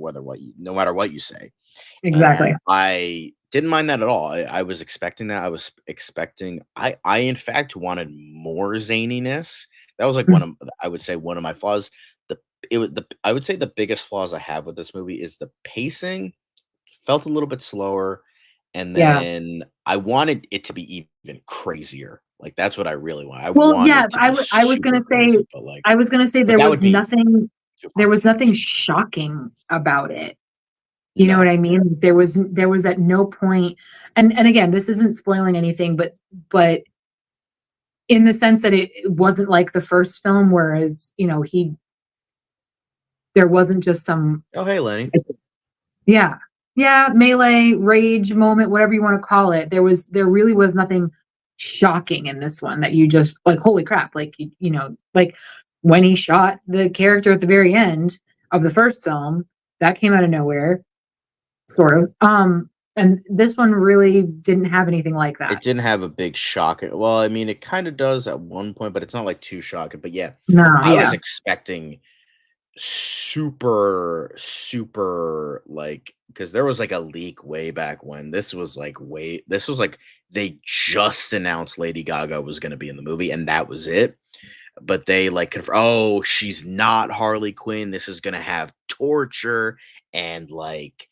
no matter what you say. Exactly. And I didn't mind that at all. I was expecting that. I was expecting. I in fact wanted more zaniness. That was like I would say one of my flaws. I would say the biggest flaws I have with this movie is the pacing felt a little bit slower, and Yeah. then I wanted it to be even crazier. Like, that's what I really want. I Well, want yeah, it to be I was super gonna say crazy, but there that was would be nothing too far fetched. shocking about it. You know what No. I mean? There was at no point, and again, this isn't spoiling anything, but in the sense that it wasn't like the first film, whereas, you know, there wasn't just some, Oh, hey, Lenny. yeah. Yeah, melee, rage moment, whatever you wanna call it. There really was nothing shocking in this one that you just like, "Holy crap," like, you know, like, when he shot the character at the very end of the first film, that came out of nowhere, sort of. And this one really didn't have anything like It that. didn't have a big shock. Well, I mean, it kinda does at one point, but it's not, like, too shocking. But, yeah, No, I was yeah. expecting super, super, like, because there was, like, a leak way back when. This was, like, they just announced Lady Gaga was gonna be in the movie, and that was it. But they like oh, she's not Harley Quinn. This is gonna have torture and like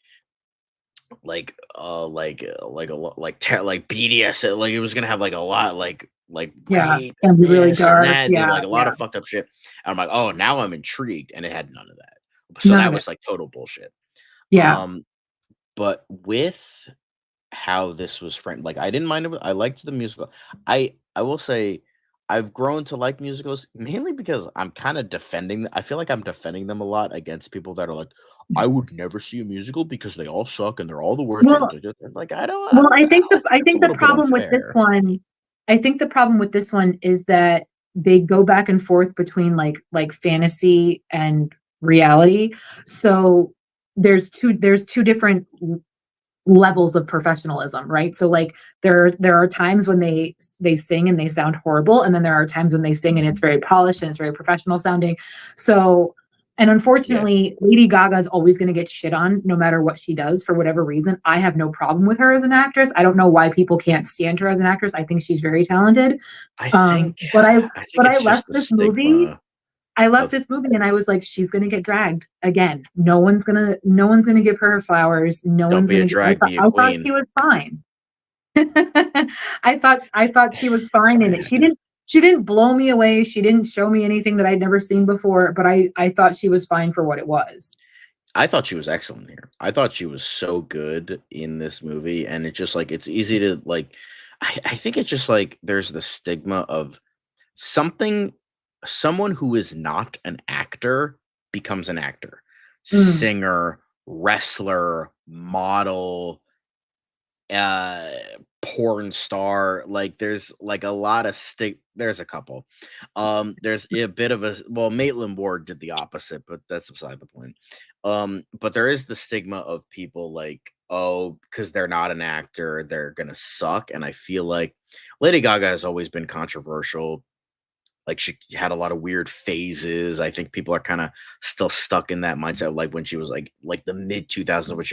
BDS, like it was gonna have like a lot like Yeah, rape can and be really this and dark. that. They Yeah, like a lot yeah. of fucked up shit. And I'm like, oh, now I'm intrigued, and it had none of that. So None that of it. was like total bullshit. Yeah. Um, but with how this was framed. Like, I didn't mind it. I liked the musical. I will say I've grown to like musicals mainly because I'm kind of I feel like I'm defending them a lot against people that are like, I would never see a musical because they all suck and they're all the worst. Well And like, I well, don't know. I think I it's a think the little bit problem with this unfair. one is that they go back and forth between, like, fantasy and reality. So, there's 2 different levels of professionalism, right? So, like, there are times when they sing and they sound horrible, and then there are times when they sing and it's very polished and it's very professional sounding. So, and Yeah. unfortunately, Lady Gaga is always going to get shit on no matter what she does for whatever reason. I have no problem with her as an actress. I don't know why people can't stand her as an actress. I think she's very talented. I think But I think I it's left just the this movie stigma I left of this movie and I was like, she's gonna get dragged again. No one's gonna give her her flowers. No don't one's be a gonna. drag, be a I thought queen. she was fine. I thought she was fine in Sorry, I it. had to. She didn't blow me away. She didn't show me anything that I'd never seen before. But I thought she was fine for what it was. I thought she was excellent here. I thought she was so good in this movie, and it's just like it's easy to like. I think it's just like there's the stigma of something, someone who is not an actor becomes an actor, Mm, singer, wrestler, model, uh porn star. Like there's like a lot of there's a couple. There's a bit of a Maitland Ward did the opposite, but that's beside the point. But there is the stigma of people like, oh, because they're not an actor, they're gonna suck. And I feel like Lady Gaga has always been controversial Like she had a lot of weird phases. I think people are kind of still stuck in that mindset, like when she was like the mid 2000s, where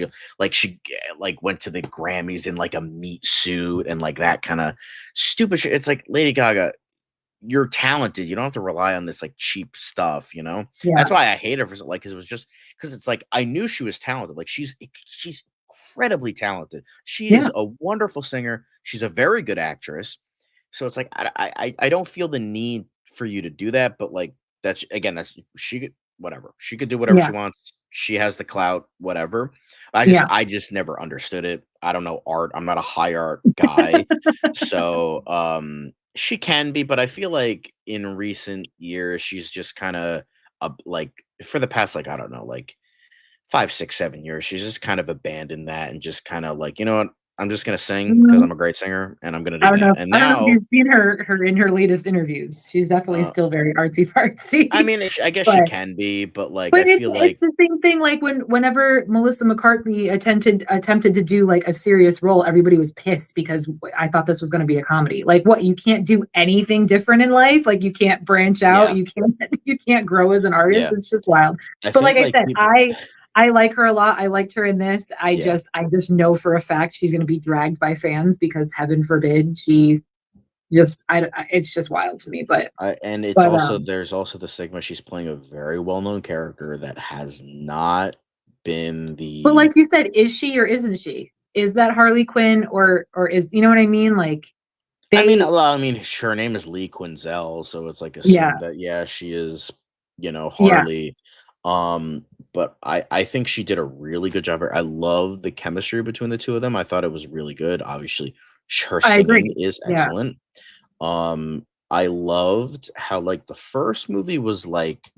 she like went to the Grammys in like a meat suit and like that kind of stupid shit. It's like, Lady Gaga, you're talented. You don't have to rely on this like cheap stuff, you know? Yeah. That's why I hate her for like, because it was just because it's like I knew she was talented. Like she's incredibly talented. She Yeah. is a wonderful singer. She's a very good actress. So it's like I don't feel the need for you to do that, but like that's again, that's she could whatever. She could do whatever she Yeah. wants. She has the clout, whatever. Yeah. I just never understood it. I don't know art. I'm not a high art guy. So she can be, but I feel like in recent years she's just kind of like for the past like I don't know, like 5, 6, 7 years, she's just kind of abandoned that and just kind of like, you know what? I'm just gonna sing because Mhm. I'm a great singer and I'm gonna I do don't know. that. And I don't know if now, you've seen her in her latest interviews. She's definitely uh, still very artsy I fartsy. mean, I guess she But can be, but like I but feel it's like, the same thing. Like whenever Melissa McCarthy attempted to do like a serious role, everybody was pissed because I thought this was going to be a comedy. Like, what, you can't do anything different in life? Like, you can't branch out. yeah, You can't grow as an artist. yeah. It's just wild. I But think like I like said, people, I like her a lot. I liked her in this. yeah. I just know for a fact she's going to be dragged by fans because heaven forbid she just it's just wild to me. And it's But also there's also the stigma. She's playing a very well-known character that has not been But the. like you said, is she or isn't she? Is that Harley Quinn or is, you know what I mean? Like I mean, they, well, I mean, her name is Lee Quinzel, so it's like yeah, assumed that yeah, she is, yeah, Harley. But I think she did a really good job. I love the chemistry between the two of them. I thought it was really good. Obviously, her I singing agree. is Yeah, excellent. I loved how like the first movie was like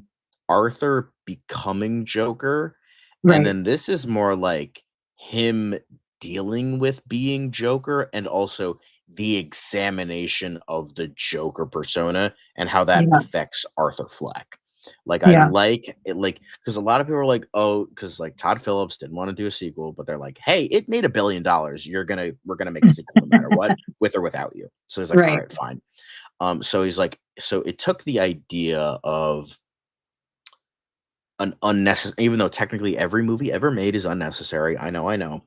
Arthur becoming Joker, and right. then this is more like him dealing with being Joker and also the examination of the Joker persona and how that Yeah, affects Arthur Fleck. Like I yeah. like it, like because a lot of people are like, oh, because like Todd Phillips didn't want to do a sequel, but they're like, hey, it made $1 billion. We're gonna make a sequel no matter what, with or without you. So he's like, all Right. right, fine. So he's like, so it took the idea of an unnecessary, even though technically every movie ever made is unnecessary. I know.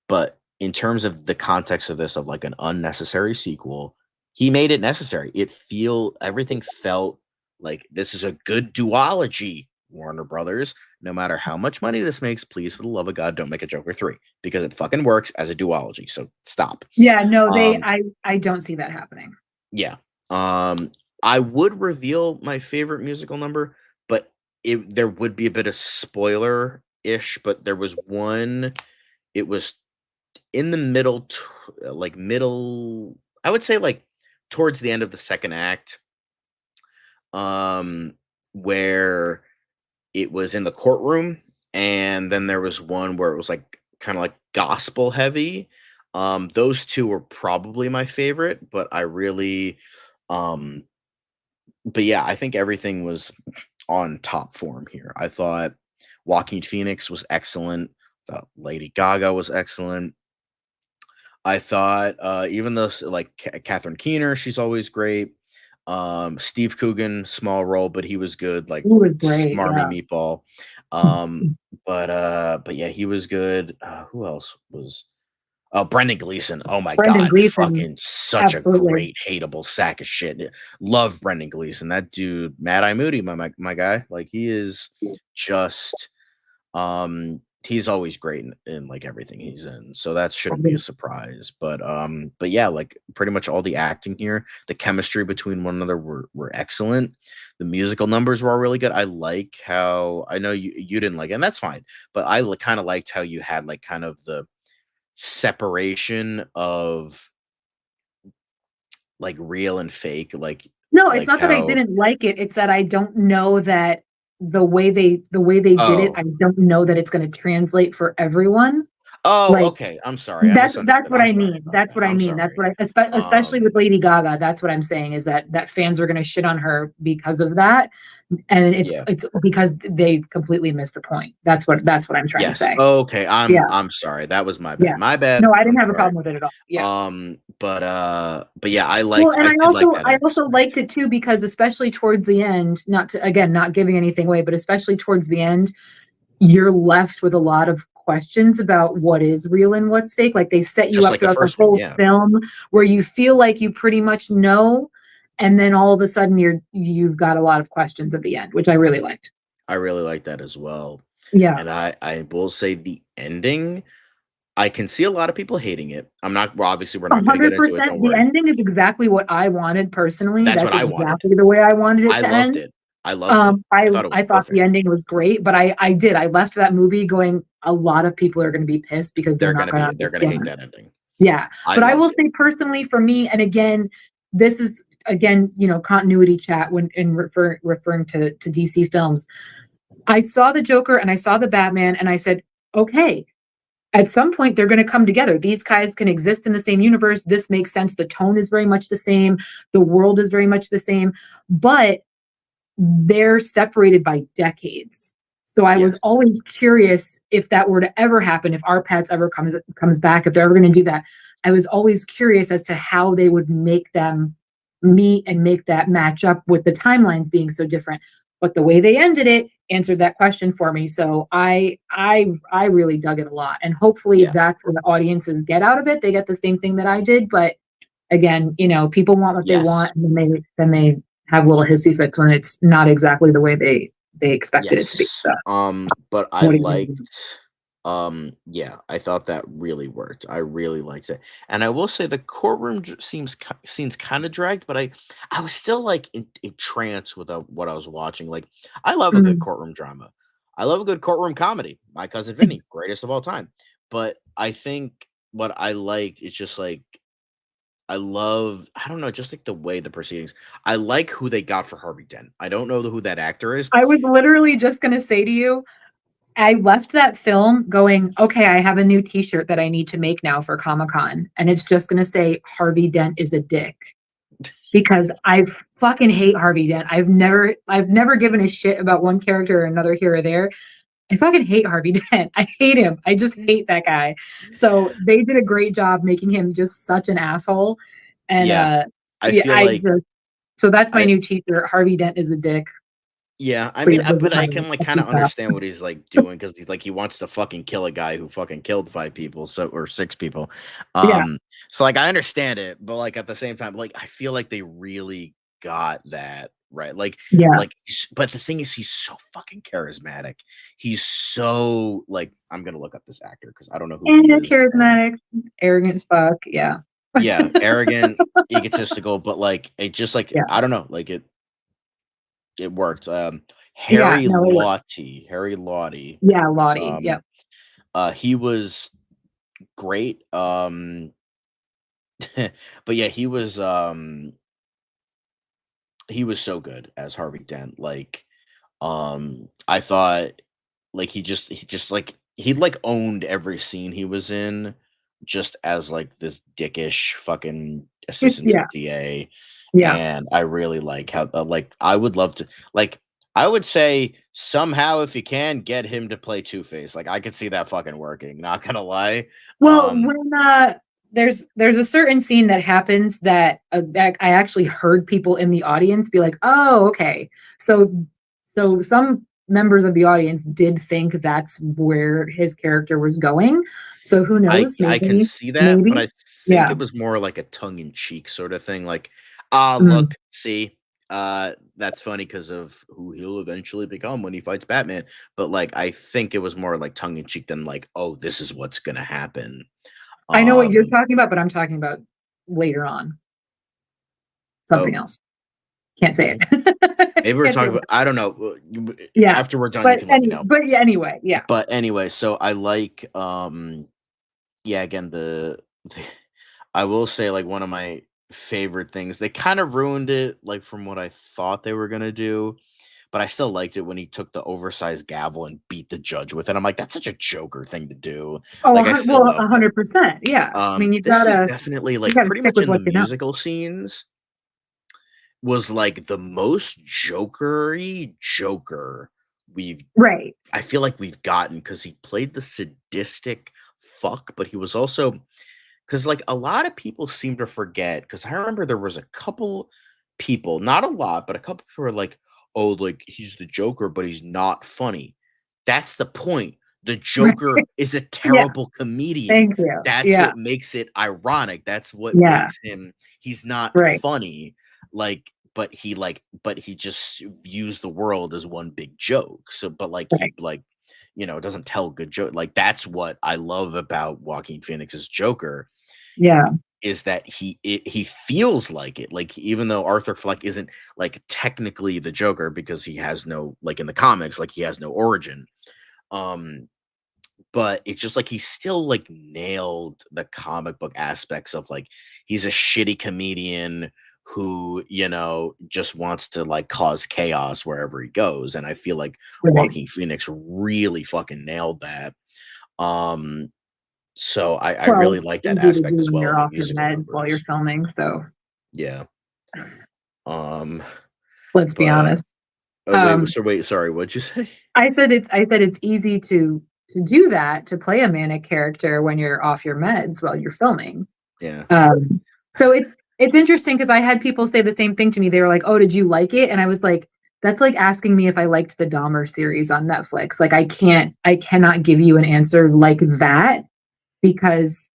But in terms of the context of this, of like an unnecessary sequel, he made it necessary. Everything felt like this is a good duology, Warner Brothers. No matter how much money this makes, please, for the love of God, don't make a Joker 3 because it fucking works as a duology. So stop. Yeah, no, Um, I don't see that happening. Yeah. I would reveal my favorite musical number, but there would be a bit of spoiler-ish, but there was one. It was in the middle, like middle, I would say like towards the end of the second act, um, where it was in the courtroom, and then there was one where it was like kind of like gospel heavy. Those two were probably my favorite, but I really, um, but yeah, I think everything was on top form here. I thought Joaquin Phoenix was excellent. Thought Lady Gaga was excellent. I thought even though like Catherine Keener, she's always great. Steve Coogan, small role, but he was good, like It was great. smarmy Yeah. meatball. But yeah, he was good. Who else was? Oh, Brendan Gleeson. Oh my Brendan god, Gleeson, fucking such a absolutely. great hateable sack of shit. Love Brendan Gleeson. That dude, Mad Eye Moody, my guy. Like he is just he's always great in like everything he's in. So that shouldn't be a surprise. But yeah, like pretty much all the acting here, the chemistry between one another were excellent. The musical numbers were all really good. I like how I know you didn't like it, and that's fine. But I kind of liked how you had like kind of the separation of like real and fake, No, it's like not that I how didn't like it. It's that I don't know that the way they did it, oh I don't know that it's gonna translate for everyone. Oh, Like, okay. I'm sorry. I that's misunderstood. what I'm I sorry mean. about That's that. what I I'm mean. That's sorry. what especially with Lady Gaga, that's what I'm saying is that fans are gonna shit on her because of that. And Yeah. it's because they've completely missed the point. That's what I'm trying to Yes. say. Okay. Yeah. I'm sorry. That was my Yeah. bad. My bad. No, I didn't I'm have a sorry. problem with it at all. Yeah. But yeah, Well, and I did like that I actor also switch. liked it too because especially towards the end, not to again, not giving anything away, but especially towards the end, you're left with a lot of questions about what is real and what's fake. Like they set you Just up like the throughout the first one. whole Yeah. film where you feel like you pretty much know, and then all of a sudden you've got a lot of questions at the end, which I really liked. I really like that as well. Yeah. And I will say the ending, I can see a lot of people hating it. Well, obviously we're not gonna get into it, 100%. don't The worry. ending is exactly what I wanted personally. That's That's what I wanted. exactly the way I wanted it I to loved end. it. I loved it. I thought it was I thought the perfect. ending was great, but I left that movie going, a lot of people are gonna be pissed because they're not gonna They're gonna hate understand. that ending. Yeah. I But I will loved it. say personally for me, and again, this is again, continuity chat when in referring to DC films. I saw the Joker and I saw the Batman and I said, okay, at some point they're going to come together. These guys can exist in the same universe. This makes sense. The tone is very much the same. The world is very much the same, but they're separated by decades. So I was Yes. always curious if that were to ever happen, if our pets ever comes back, if they're ever going to do that. I was always curious as to how they would make them meet and make that match up with the timelines being so different. But the way they ended it answered that question for me. So I really dug it a lot. And hopefully Yeah. that's what the audiences get out of it. They get the same thing that I did. But again, people want what they Yes. want, and then they have little hissy fits when it's not exactly the way they expected it to be. Yes. So But I what do you think? liked yeah, I thought that really worked. I really liked it. And I will say the courtroom seems kind of dragged, but I was still like entranced with what I was watching. Like I love a good Mm. courtroom drama. I love a good courtroom comedy. My cousin Vinny, greatest of all time. But I think what I liked is just like I don't know, just like the way the proceedings. I like who they got for Harvey Dent. I don't know who that actor is. I was literally just gonna say to you, I left that film going, okay, I have a new T-shirt that I need to make now for Comic Con, and it's just gonna say Harvey Dent is a dick because I fucking hate Harvey Dent. I've never given a shit about one character or another here or there. I fucking hate Harvey Dent. I hate him. I just hate that guy. So they did a great job making him just such an asshole. And Yeah. I yeah, feel like so that's my I new T-shirt. Harvey Dent is a dick. yeah, I For mean, your but I can like kind of stop. understand what he's like doing because he's like he wants to fucking kill a guy who fucking killed 5 people, so or 6 people. Yeah, So like I understand it, but like at the same time, like I feel like they really got that right. yeah. But the thing is, he's so fucking charismatic. He's so like I'm gonna look up this actor because I don't know who he And is. And charismatic, arrogant as fuck. Yeah. yeah, arrogant, egotistical, but like it just like Yeah. I don't know, like it worked. Yeah. No, it was. Harry Lottie. Yeah, Lottie. Um, Yep. he was great. But yeah, he was so good as Harvey Dent. Like, I thought like he just like he like owned every scene he was in, just as like this dickish fucking assistant to Yeah. the DA. Yeah. And I really like how like I would love to like I would say somehow if you can get him to play Two-Face, like I could see that fucking working, not gonna lie. Well, Um when there's a certain scene that happens that I actually heard people in the audience be like, "Oh, okay." So some members of the audience did think that's where his character was going. So who knows? I can Maybe, see that, but maybe. I think Yeah. it was more like a tongue in cheek sort of thing. Like, Mm. look, see, that's funny because of who he'll eventually become when he fights Batman. But like, I think it was more like tongue in cheek than like, oh, this is what's gonna happen. I know what you're Um, talking about, but I'm talking about later on, something oh, else. Can't say okay. it. Maybe we're Can't say talking it. about. I don't know. Yeah. After we're done, you can let me know. But yeah, anyway, yeah. But anyway, so I like. Yeah, again, I will say like one of my favorite things. They kind of ruined it, like from what I thought they were gonna do. but I still liked it when he took the oversized gavel and beat the judge with it. I'm like, that's such a Joker thing to do. Oh, Like, I still well, love that. 100%. Yeah. I mean, This is definitely you like gotta pretty stick much with in the what you know. musical scenes was like the most Joker-y Joker we've Right. I feel like we've gotten, because he played the sadistic fuck, but he was also, because like a lot of people seem to forget, because I remember there was a couple people, not a lot, but a couple who were like, oh, like he's the Joker, but he's not funny. That's the point. The Right. Joker is a Yeah. terrible comedian. Thank you. That's Yeah. what makes it ironic. That's what Yeah. makes him, he's not Right. funny. But he just views the world as one big joke. So, but like Right. he like, doesn't tell good joke. Like, that's what I love about Joaquin Phoenix's Joker, Yeah. is that he feels like it. Like, even though Arthur Fleck isn't like technically the Joker, because he has no, like in the comics, like he has no origin. Um, but it's just like he still like nailed the comic book aspects of like, he's a shitty comedian who, just wants to like cause chaos wherever he goes. And I feel like Right. Joaquin Phoenix really fucking nailed that. Um, so I Well, really it's like that easy to aspect do as when well you're in the off your musical meds while you're numbers. filming, so Yeah. Um, let's be but honest. wait, Um, so wait, sorry, what'd you say? I said it's easy to do that, to play a manic character when you're off your meds while you're filming. Yeah. So it's interesting because I had people say the same thing to me. They were like, "Oh, did you like it?" And I was like, "That's like asking me if I liked the Dahmer series on Netflix." Like, I cannot give you an answer like that because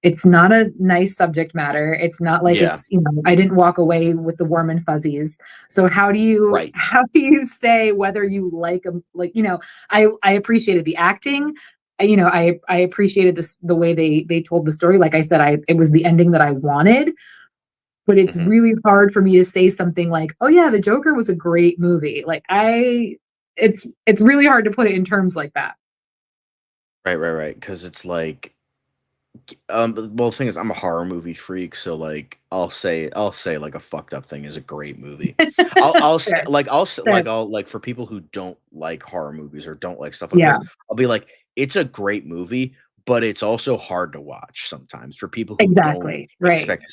it's not a nice subject matter. It's not like Yeah. I didn't walk away with the warm and fuzzies. So how do you Right. how do you say whether you like them? Like, I appreciated the acting. I appreciated the way they told the story. Like I said, it was the ending that I wanted, but it's Mhm. really hard for me to say something like, "Oh yeah, The Joker was a great movie." Like it's really hard to put it in terms like that. Right. Because it's like, well, the thing is, I'm a horror movie freak, so like, I'll say like a fucked up thing is a great movie. I'll say Fair, fair. I'll like, for people who don't like horror movies or don't like stuff like Yeah, this, I'll be like, it's a great movie, but it's also hard to watch sometimes for people who don't exactly. Right. expect.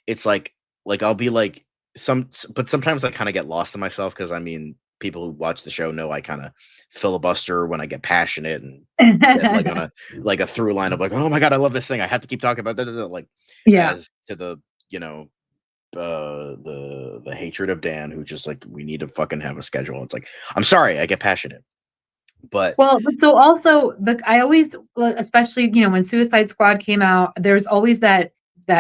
It's like I'll be like, but sometimes I kind of get lost in myself, because I mean, people who watch the show know I kind of filibuster when I get passionate, and get like on a through line of like, oh my god, I love this thing, I have to keep talking about that, like, Yeah. as to the, you know the hatred of Dan, who just like, we need to fucking have a schedule. It's like, I'm sorry, I get passionate, but Well, but so also I always, well, especially, when Suicide Squad came out, there's always that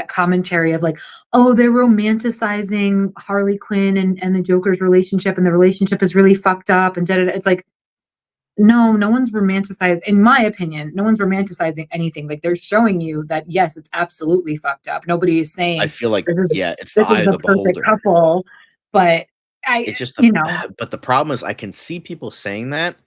commentary of like, oh, they're romanticizing Harley Quinn and the Joker's relationship, and the relationship is really fucked up, and da, da, da. It's like, no one's romanticizing, in my opinion, no one's romanticizing anything. Like, they're showing you that yes, it's absolutely fucked up. Nobody is I saying feel like, this is yeah, it's the this eye is of the the perfect beholder. couple, but It's just you know, but the problem is, I can see people saying that,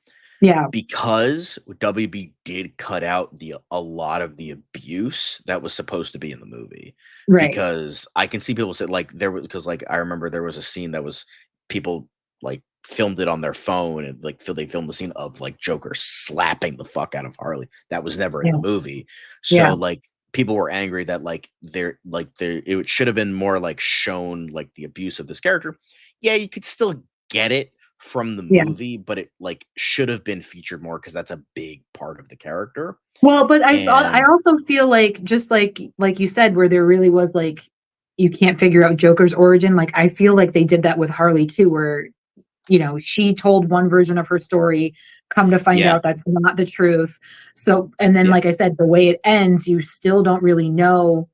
yeah, because WB did cut out a lot of the abuse that was supposed to be in the movie. right, Because I can see people say, like, there was, because like, I remember there was a scene that was, people like filmed it on their phone, and like, they filmed the scene of like Joker slapping the fuck out of Harley. That was never in the yeah, movie. yeah, So like, people were angry that like, it should have been more like shown like the abuse of this character. Yeah, you could still get it from the yeah. movie, but it like should have been featured more, because that's a big part of the character. Well, but I And also feel like, just like you said, where there really was like, you can't figure out Joker's origin. Like, I feel like they did that with Harley too, where she told one version of her story, come to find yeah, out that's not the truth. So, and then yeah, like I said, the way it ends, you still don't really know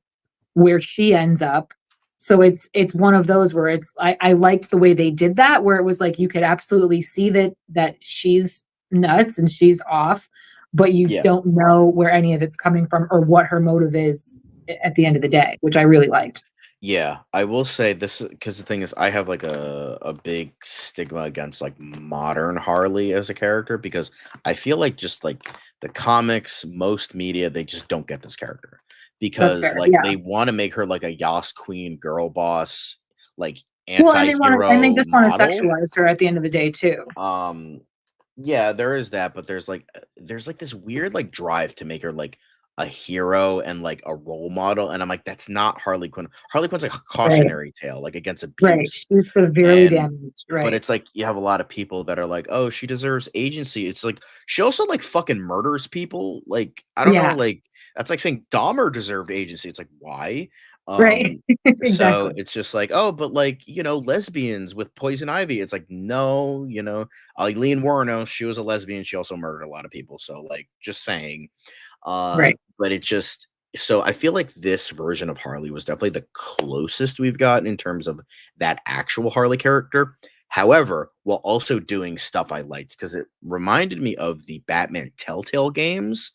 where she ends up. So it's one of those where I liked the way they did that, where it was like you could absolutely see that she's nuts and she's off, but you yeah. don't know where any of it's coming from or what her motive is at the end of the day, which I really liked. Yeah, I will say this, because the thing is, I have like a big stigma against like modern Harley as a character, because I feel like, just like the comics, most media, they just don't get this character, That's because fair. like, Yeah. they want to make her like a Yas Queen girl boss, like Well, and they anti-hero just want to model. sexualize her at the end of the day too. Yeah, there is that, but there's like this weird like drive to make her like a hero and like a role model, and I'm like, that's not Harley Quinn. Harley Quinn's like a Right. cautionary tale, like against Right. abuse. She's severely And damaged. but Right. it's like you have a lot of people that are like, oh, she deserves agency. It's like she also like fucking murders people. Like, I don't know, Yeah. like that's like saying Dahmer deserved agency. It's like, why? Right. Um, so Exactly. it's just like, oh, but like, lesbians with poison ivy. It's like, no, Eileen Warren, she was a lesbian. She also murdered a lot of people. So like, just saying. Right. But it just so I feel like this version of Harley was definitely the closest we've gotten in terms of that actual Harley character. However, while also doing stuff I liked, because it reminded me of the Batman Telltale games,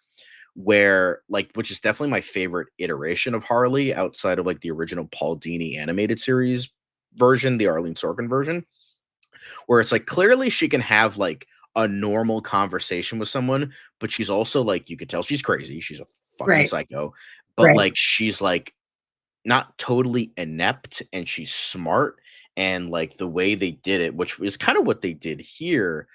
where like, which is definitely my favorite iteration of Harley outside of like the original Paul Dini animated series version, the Arlene Sorkin version, where it's like clearly she can have like a normal conversation with someone, but she's also like, you could tell she's crazy. She's a fucking Right. psycho, but Right. like she's like not totally inept and she's smart. And like the way they did it, which is kind of what they did here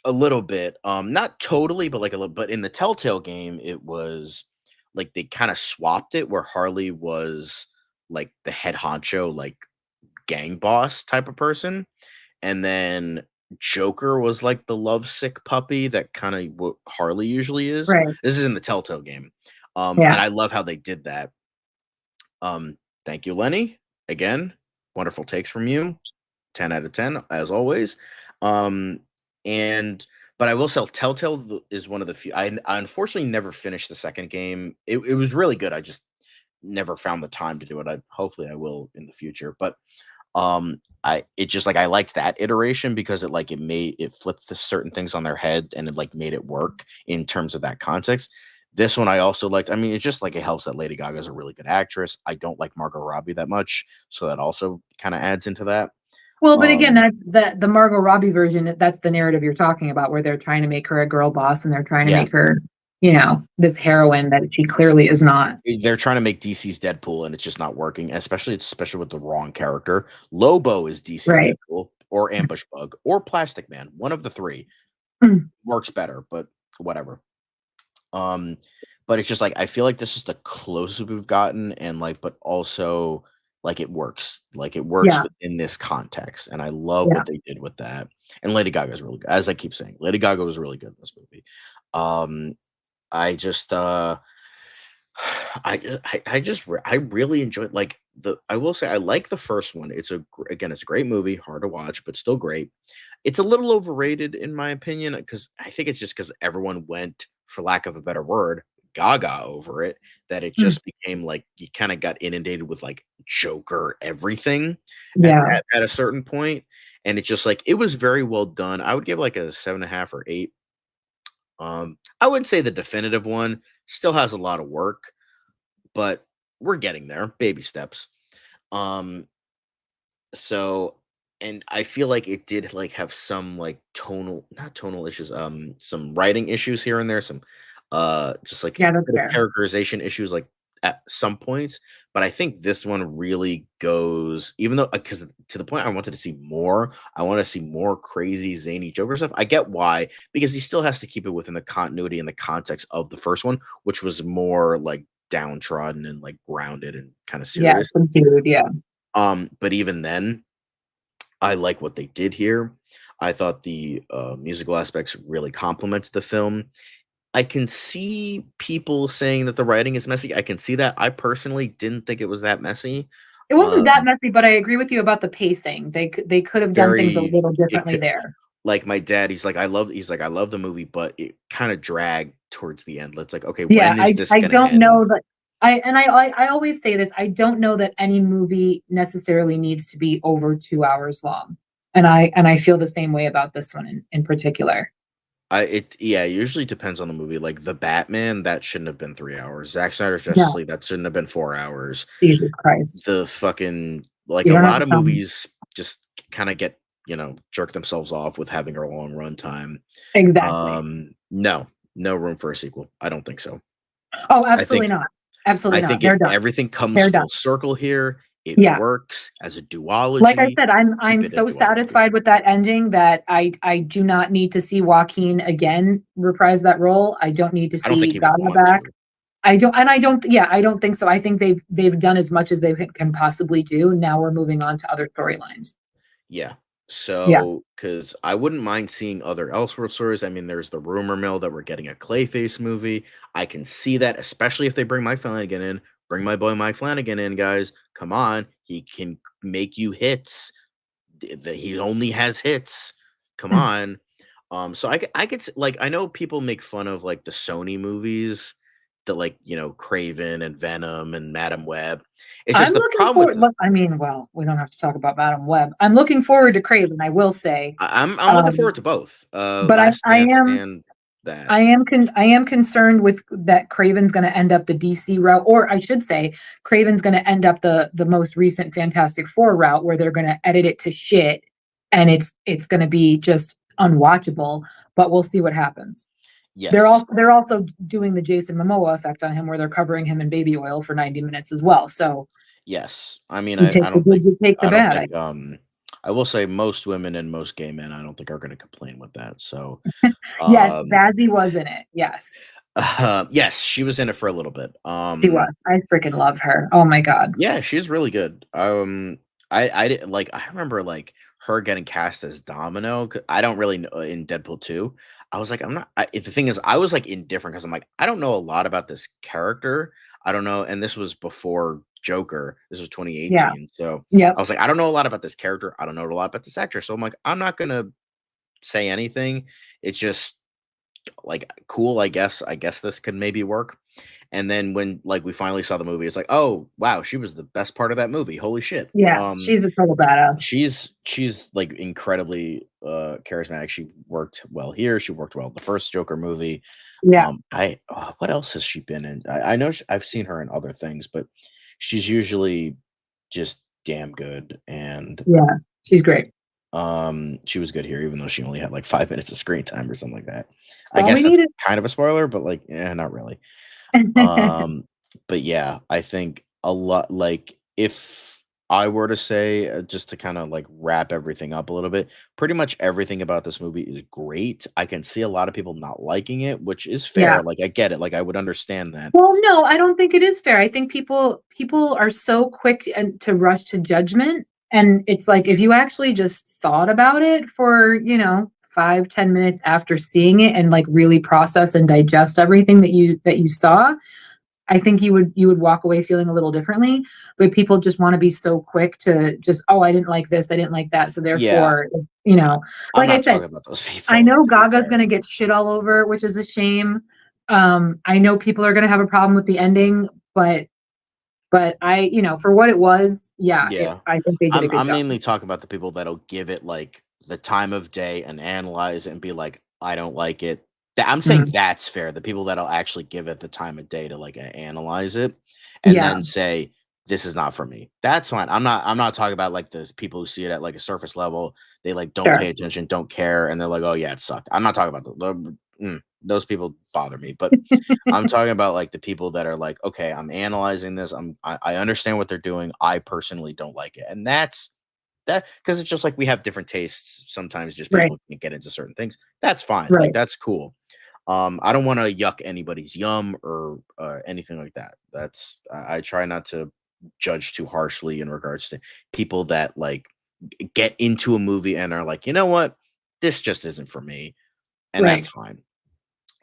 a little bit, not totally, but like a little, but in the Telltale game, it was like they kind of swapped it where Harley was like the head honcho, like gang boss type of person. And then Joker was like the lovesick puppy that kind of what Harley usually is. Right. This is in the Telltale game. And Yeah. I love how they did that. Thank you, Lenny. Again, wonderful takes from you. 10 out of 10, as always. Um, and but I will say Telltale is one of the few. I unfortunately never finished the second game. It was really good. I just never found the time to do it. Hopefully I will in the future. But I it just like I liked that iteration because it flipped the certain things on their head and it like made it work in terms of that context. This one I also liked. I mean, it's just like it helps that Lady Gaga is a really good actress. I don't like Margot Robbie that much, so that also kind of adds into that. Well, but again, Um, that's the Margot Robbie version. That's the narrative you're talking about, where they're trying to make her a girl boss and they're trying to yeah, make her, this heroine that she clearly is not. they're trying to make DC's Deadpool, and it's just not working. Especially with the wrong character. Lobo is DC's Right. Deadpool, or Ambush Bug, or Plastic Man. One of the three Mm. works better, but whatever. Um, but it's just like I feel like this is the closest we've gotten, and like, but also like it works. Like it works Yeah. within this context, and I love Yeah. what they did with that. And Lady Gaga is really good. As I keep saying, Lady Gaga was really good in this movie. I just I really enjoyed like the I will say I like the first one. Again, it's a great movie, hard to watch, but still great. It's a little overrated in my opinion because I think it's just because everyone went, for lack of a better word, gaga over it, that it Mm. just became like you kind of got inundated with like Joker everything at, Yeah. at a certain point. And it's just like it was very well done. I would give like a 7.5 or 8. I wouldn't say the definitive one still has a lot of work, but we're getting there, baby steps. Um, so and I feel like it did like have some like not tonal issues, some writing issues here and there, some just like Yeah, that's bit of fair. characterization issues like at some points. But I think this one really goes, even though because to the point I wanted to see more, I want to see more crazy zany Joker stuff. I get why, because he still has to keep it within the continuity and the context of the first one, which was more like downtrodden and like grounded and kind of Yeah, serious. subdued. Yeah. But even then, I like what they did here. I thought the musical aspects really complemented the film. I can see people saying that the writing is messy. I can see that. I personally didn't think it was that messy. It wasn't that Um, messy, but I agree with you about the pacing. They could have done things a very little it differently could there. like my dad. He's like I love the movie, but it kind of dragged towards the end. It's like okay, Yeah, when is I this I gonna don't end? know that I always say this, I don't know that any movie necessarily needs to be over 2 hours long. And I feel the same way about this one in particular. It usually depends on the movie. Like the Batman, that shouldn't have been 3 hours. Zack Snyder's Justice No, League, that shouldn't have been 4 hours. Jesus Christ. The fucking like You a don't have lot to of tell me. movies just kind of get jerk themselves off with having a long runtime. Exactly. No, no room for a sequel. I don't think so. Oh, I think absolutely not. Absolutely I not. think They're done. everything comes They're done. full circle here. It Yeah. works as a Like I duology. said, Keep I'm it a so duology. satisfied with that ending that I do not need to see Joaquin again reprise that role. I don't need to I don't think see he would Gaga want back. to. I don't, yeah, I don't think so. I think they've done as much as they can possibly do. Now we're moving on to other storylines. Yeah. Yeah. So, because I wouldn't mind seeing other Elseworld stories. I mean, there's the rumor mill that we're getting a Clayface movie. I can see that, especially if they bring Mike Flanagan in. Bring my boy Mike Flanagan in, guys. Come on. He can make you hits. He only has hits. Come on. So I could like, I know people make fun of like the Sony movies, the like, Craven and Venom and Madam Web. It's I'm just the looking problem with forward. this. Look, I mean, well, we don't have to talk about Madam Web. I'm looking forward to Craven, I will say. I'm looking Um, forward to both. but Last I Dance am and that. I am concerned with that Craven's going to end up the DC route, or I should say, Craven's going to end up the most recent Fantastic Four route, where they're going to edit it to shit, and it's going to be just unwatchable. But we'll see what happens. Yes. They're also doing the Jason Momoa effect on him, where they're covering him in baby oil for 90 minutes as well. So Yes. I mean, you take I the don't good, think you take the I don't bad. I think guess. I will say most women and most gay men I don't think are going to complain with that. So Yes, um Bazzy was in it. Yes, yes, she was in it for a little bit. she was. I freaking love her. Oh my god. Yeah, she's really good. I didn't like. I remember like her getting cast as Domino. I don't really know in Deadpool 2. I was like, I'm not. The thing is, I was like indifferent because I'm like, I don't know a lot about this character. I don't know, and this was before Joker. This was Yeah. 2018. So Yep. I was like, I don't know a lot about this character. I don't know a lot about this actor. So I'm like, I'm not gonna say anything. It's just like cool. I guess this could maybe work. And then when like we finally saw the movie, it's like, oh wow, she was the best part of that movie. Holy shit. Yeah. She's a total badass. She's like incredibly charismatic. She worked well here. She worked well in the first Joker movie. Yeah. I what else has she been in? I know I've seen her in other things, but she's usually just damn good. And Yeah. She's great. she was good here, even though she only had like 5 minutes of screen time or something like that. I All we guess that's needed. kind of a spoiler, but like, yeah, not really. Um, but yeah, I think a lot like if I were to say just to kind of like wrap everything up a little bit, pretty much everything about this movie is great. I can see a lot of people not liking it, which is Yeah. fair. Like I get it. Like I would understand that. Well, no, I don't think it is fair. I think people are so quick to rush to judgment. And it's like if you actually just thought about it for, 5-10 minutes after seeing it and like really process and digest everything that you saw, I think you would walk away feeling a little differently. But people just want to be so quick to just, oh, I didn't like this, I didn't like that. So Yeah, therefore, I- I'm like I not said, talking about those I people, know to be Gaga's fair. gonna get shit all over, which is a shame. I know people are gonna have a problem with the ending, but for what it was, yeah, Yeah. I think they did a good I'm job. mainly talking about the people that'll give it like the time of day and analyze it and be like, I don't like it. I'm saying Mm, that's fair. The people that'll actually give it the time of day to like analyze it and yeah, then say, this is not for me. That's fine. I'm not talking about like those people who see it at like a surface level. They like don't sure. pay attention, don't care, and they're like, oh yeah, it sucked. I'm not talking about those people bother me, but I'm talking about like the people that are like, okay, I'm analyzing this. I understand what they're doing. I personally don't like it. And that's that because it's just like we have different tastes. Sometimes just Right, people can get into certain things. That's fine. Like right, that's cool. I don't want to yuck anybody's yum or anything like that. I try not to judge too harshly in regards to people that like get into a movie and are like, you know what, this just isn't for me, and that's right. fine.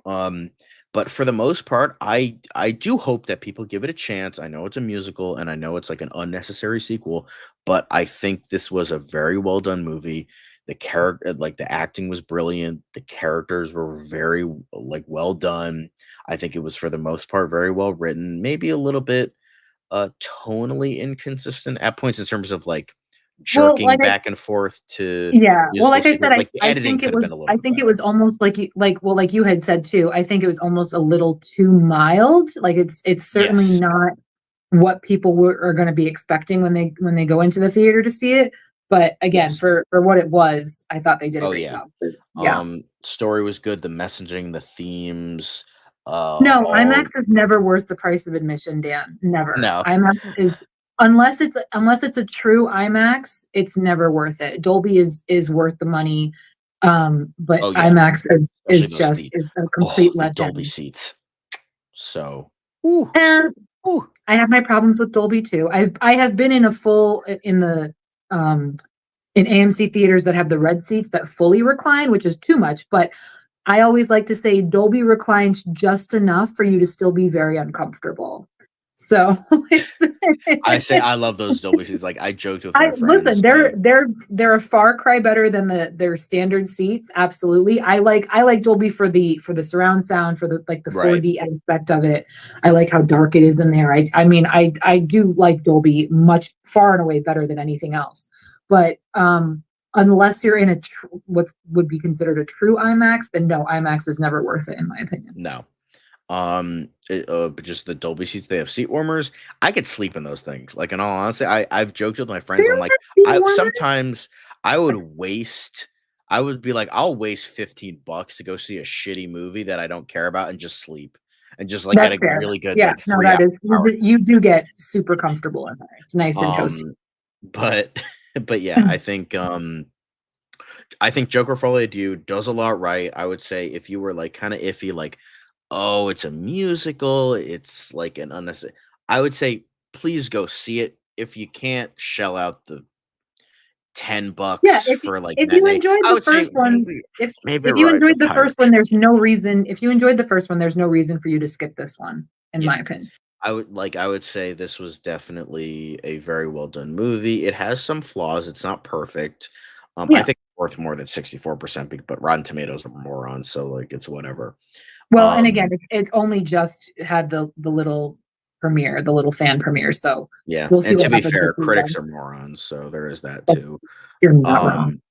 Um, but for the most part, I do hope that people give it a chance. I know it's a musical and I know it's like an unnecessary sequel, but I think this was a very well done movie. The character like the acting was brilliant. The characters were very like well done. I think it was for the most part very well written. Maybe a little bit tonally inconsistent at points in terms of like Well, jerking back and forth to yeah. Well, musical like I said, sequence. Like the I editing think could it have been was a little I bit think it better. was almost like you had said too. I think it was almost a little too mild. Like it's certainly Yes. not what people are going to be expecting when they go into the theater to see it. But again, Yes. for what it was, I thought they did a Oh, great yeah. job. Yeah. Story was good, the messaging, the themes, No, all IMAX is never worth the price of admission, Dan. Never. no. IMAX is unless it's a true IMAX, it's never worth it. Dolby is worth the money, but Oh yeah, IMAX especially is those just is a complete the Dolby letdown. seats. So, ooh, And ooh. I have my problems with Dolby too. I have been in a full in the um in AMC theaters that have the red seats that fully recline, which is too much, but I always like to say Dolby reclines just enough for you to still be very uncomfortable. So I say I love those Dolby seats. Like I joked with I my listen, friends, like they're a far cry better than their standard seats. Absolutely. I like Dolby for the surround sound, for the like the right. 4D aspect of it. I like how dark it is in there. I mean, I do like Dolby much far and away better than anything else. But unless you're in a what would be considered a true IMAX, then no, IMAX is never worth it in my opinion. No. But just the Dolby seats, they have seat warmers. I could sleep in those things. Like in all honesty, I've joked with my They friends. I'm don't like, have seat I warmers. sometimes I would be like, I'll waste $15 to go see a shitty movie that I don't care about and just sleep and just like get That's a fair. really good Yeah, like no, 3 that is hour. you do get super comfortable in there. It's nice and toasty. But but yeah, I think Joker Folie à Deux does a lot right. I would say if you were like kind of iffy, like, oh, it's a musical, it's like an unnecessary. I would say please go see it. If you can't shell out the Yeah, $10 for like if you matinee, enjoyed I the would say first one, maybe if you ride the enjoyed the pirate first one, ship. there's no reason. If you enjoyed the first one, there's no reason for you to skip this one, in Yeah. my opinion. I would say this was definitely a very well done movie. It has some flaws. It's not perfect. I Yeah. think it's worth more than 64%, but Rotten Tomatoes are morons, so like it's whatever. Well, and again, Um, it's only just had the little premiere, the little fan premiere. So yeah, we'll see and what to be happens this fair, critics weekend. are morons, so there is that That's, too. you're not wrong.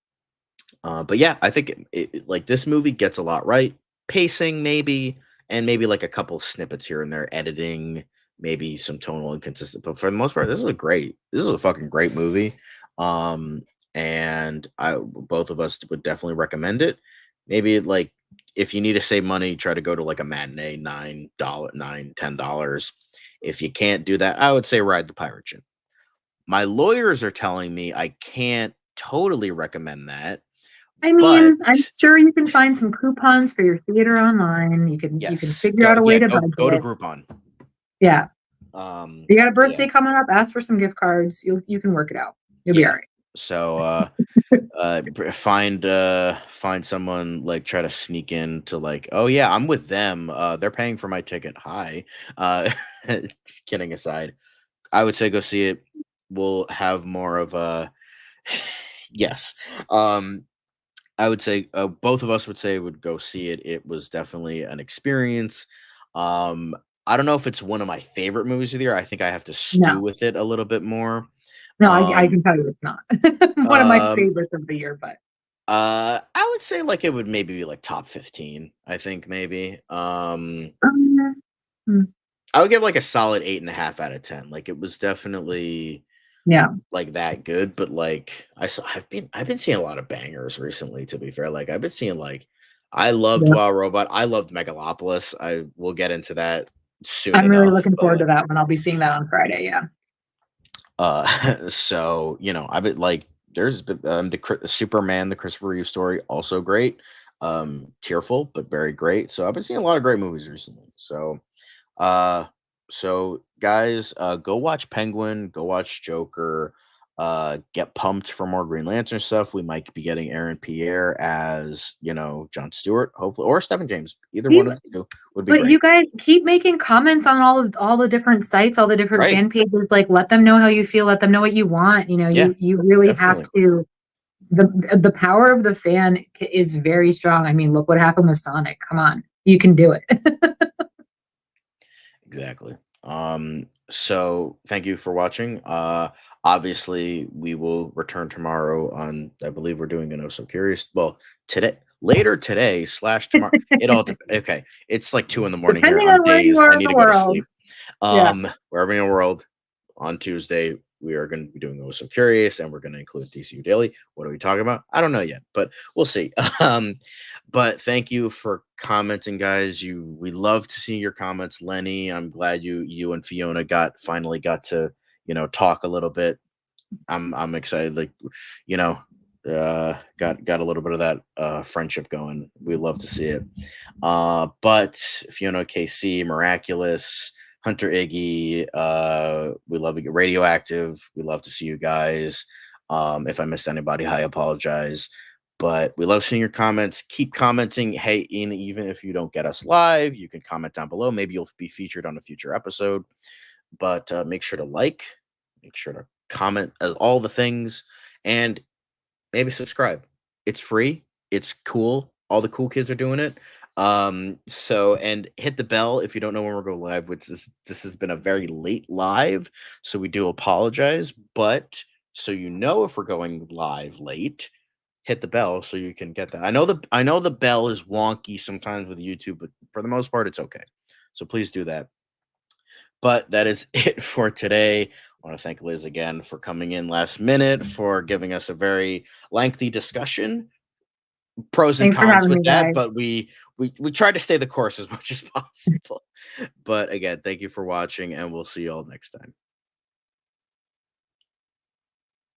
Um, but yeah, I think like this movie gets a lot right. Pacing maybe, and maybe like a couple snippets here and there, editing, maybe some tonal inconsistent. But for the most part, this is a fucking great movie. Um, and I both of us would definitely recommend it. Maybe like if you need to save money, try to go to like a matinee, $10. If you can't do that, I would say ride the pirate ship. My lawyers are telling me I can't totally recommend that, I but mean, I'm sure you can find some coupons for your theater online. You can yes, figure out a way to go to budget. Groupon. Yeah. You got a But yeah, birthday coming up, ask for some gift cards. You can work it out. You'll be all yeah. right. So find someone, like try to sneak in to like, oh yeah, I'm with them. They're paying for my ticket. Hi. Uh kidding aside, I would say go see it. We'll have more of a yes. Um I would say both of us would say would go see it. It was definitely an experience. Um, I don't know if it's one of my favorite movies of the year. I think I have to stew No. with it a little bit more. No, I Um, can tell you it's not one of my um, favorites of the year, but I would say like it would maybe be like top 15. I think maybe. um, mm, I would give like a solid 8.5 out of 10. Like it was definitely yeah. like that good, but like I've been seeing a lot of bangers recently, to be fair. Like I've been seeing like I loved Yeah. Wild Robot. I loved Megalopolis. I will get into that soon I'm really enough. looking forward to But that one. I'll be seeing that on Friday. Yeah. so I've been like there's been Superman, the Christopher Reeve story, also great. Tearful, but very great. So I've been seeing a lot of great movies recently. Uh, so guys, go watch Penguin, go watch Joker, get pumped for more Green Lantern stuff. We might be getting Aaron Pierre as, John Stewart, hopefully, or Stephen James. Either Keep, one of the two would be but you great. guys keep making comments on all the different sites, all the different Right. fan pages. Like, let them know how you feel. Let them know what you want. Yeah, You really have definitely. to. The power of the fan is very strong. I mean, look what happened with Sonic. Come on, you can do it. Exactly. So thank you for watching. Obviously we will return tomorrow on, I believe we're doing an Oh So Curious. Well, later today / tomorrow. Okay. It's like 2 in the morning here. Depending I'm on where you dazed. are I in need the to go to world. sleep. Yeah. Wherever in the world, on Tuesday, we are going to be doing Oh So Curious, and we're going to include DCU Daily. What are we talking about? I don't know yet, but we'll see. But thank you for commenting, guys. We love to see your comments, Lenny. I'm glad you and Fiona finally got to talk a little bit. I'm excited. Like, you know, got a little bit of that friendship going. We love to see it. But Fiona KC, Miraculous, Hunter Iggy, we love you. Radioactive, we love to see you guys. If I missed anybody, I apologize. But we love seeing your comments. Keep commenting. Hey, even if you don't get us live, you can comment down below. Maybe you'll be featured on a future episode. But make sure to like, make sure to comment all the things, and maybe subscribe. It's free. It's cool. All the cool kids are doing it. So, and hit the bell if you don't know when we're going live, which this has been a very late live, so we do apologize. But so if we're going live late, hit the bell so you can get that. I know the bell is wonky sometimes with YouTube, but for the most part, it's okay. So please do that. But that is it for today. I want to thank Liz again for coming in last minute, for giving us a very lengthy discussion, pros and Thanks for cons having with me, that, guys. but we tried to stay the course as much as possible. But again, thank you for watching, and we'll see you all next time.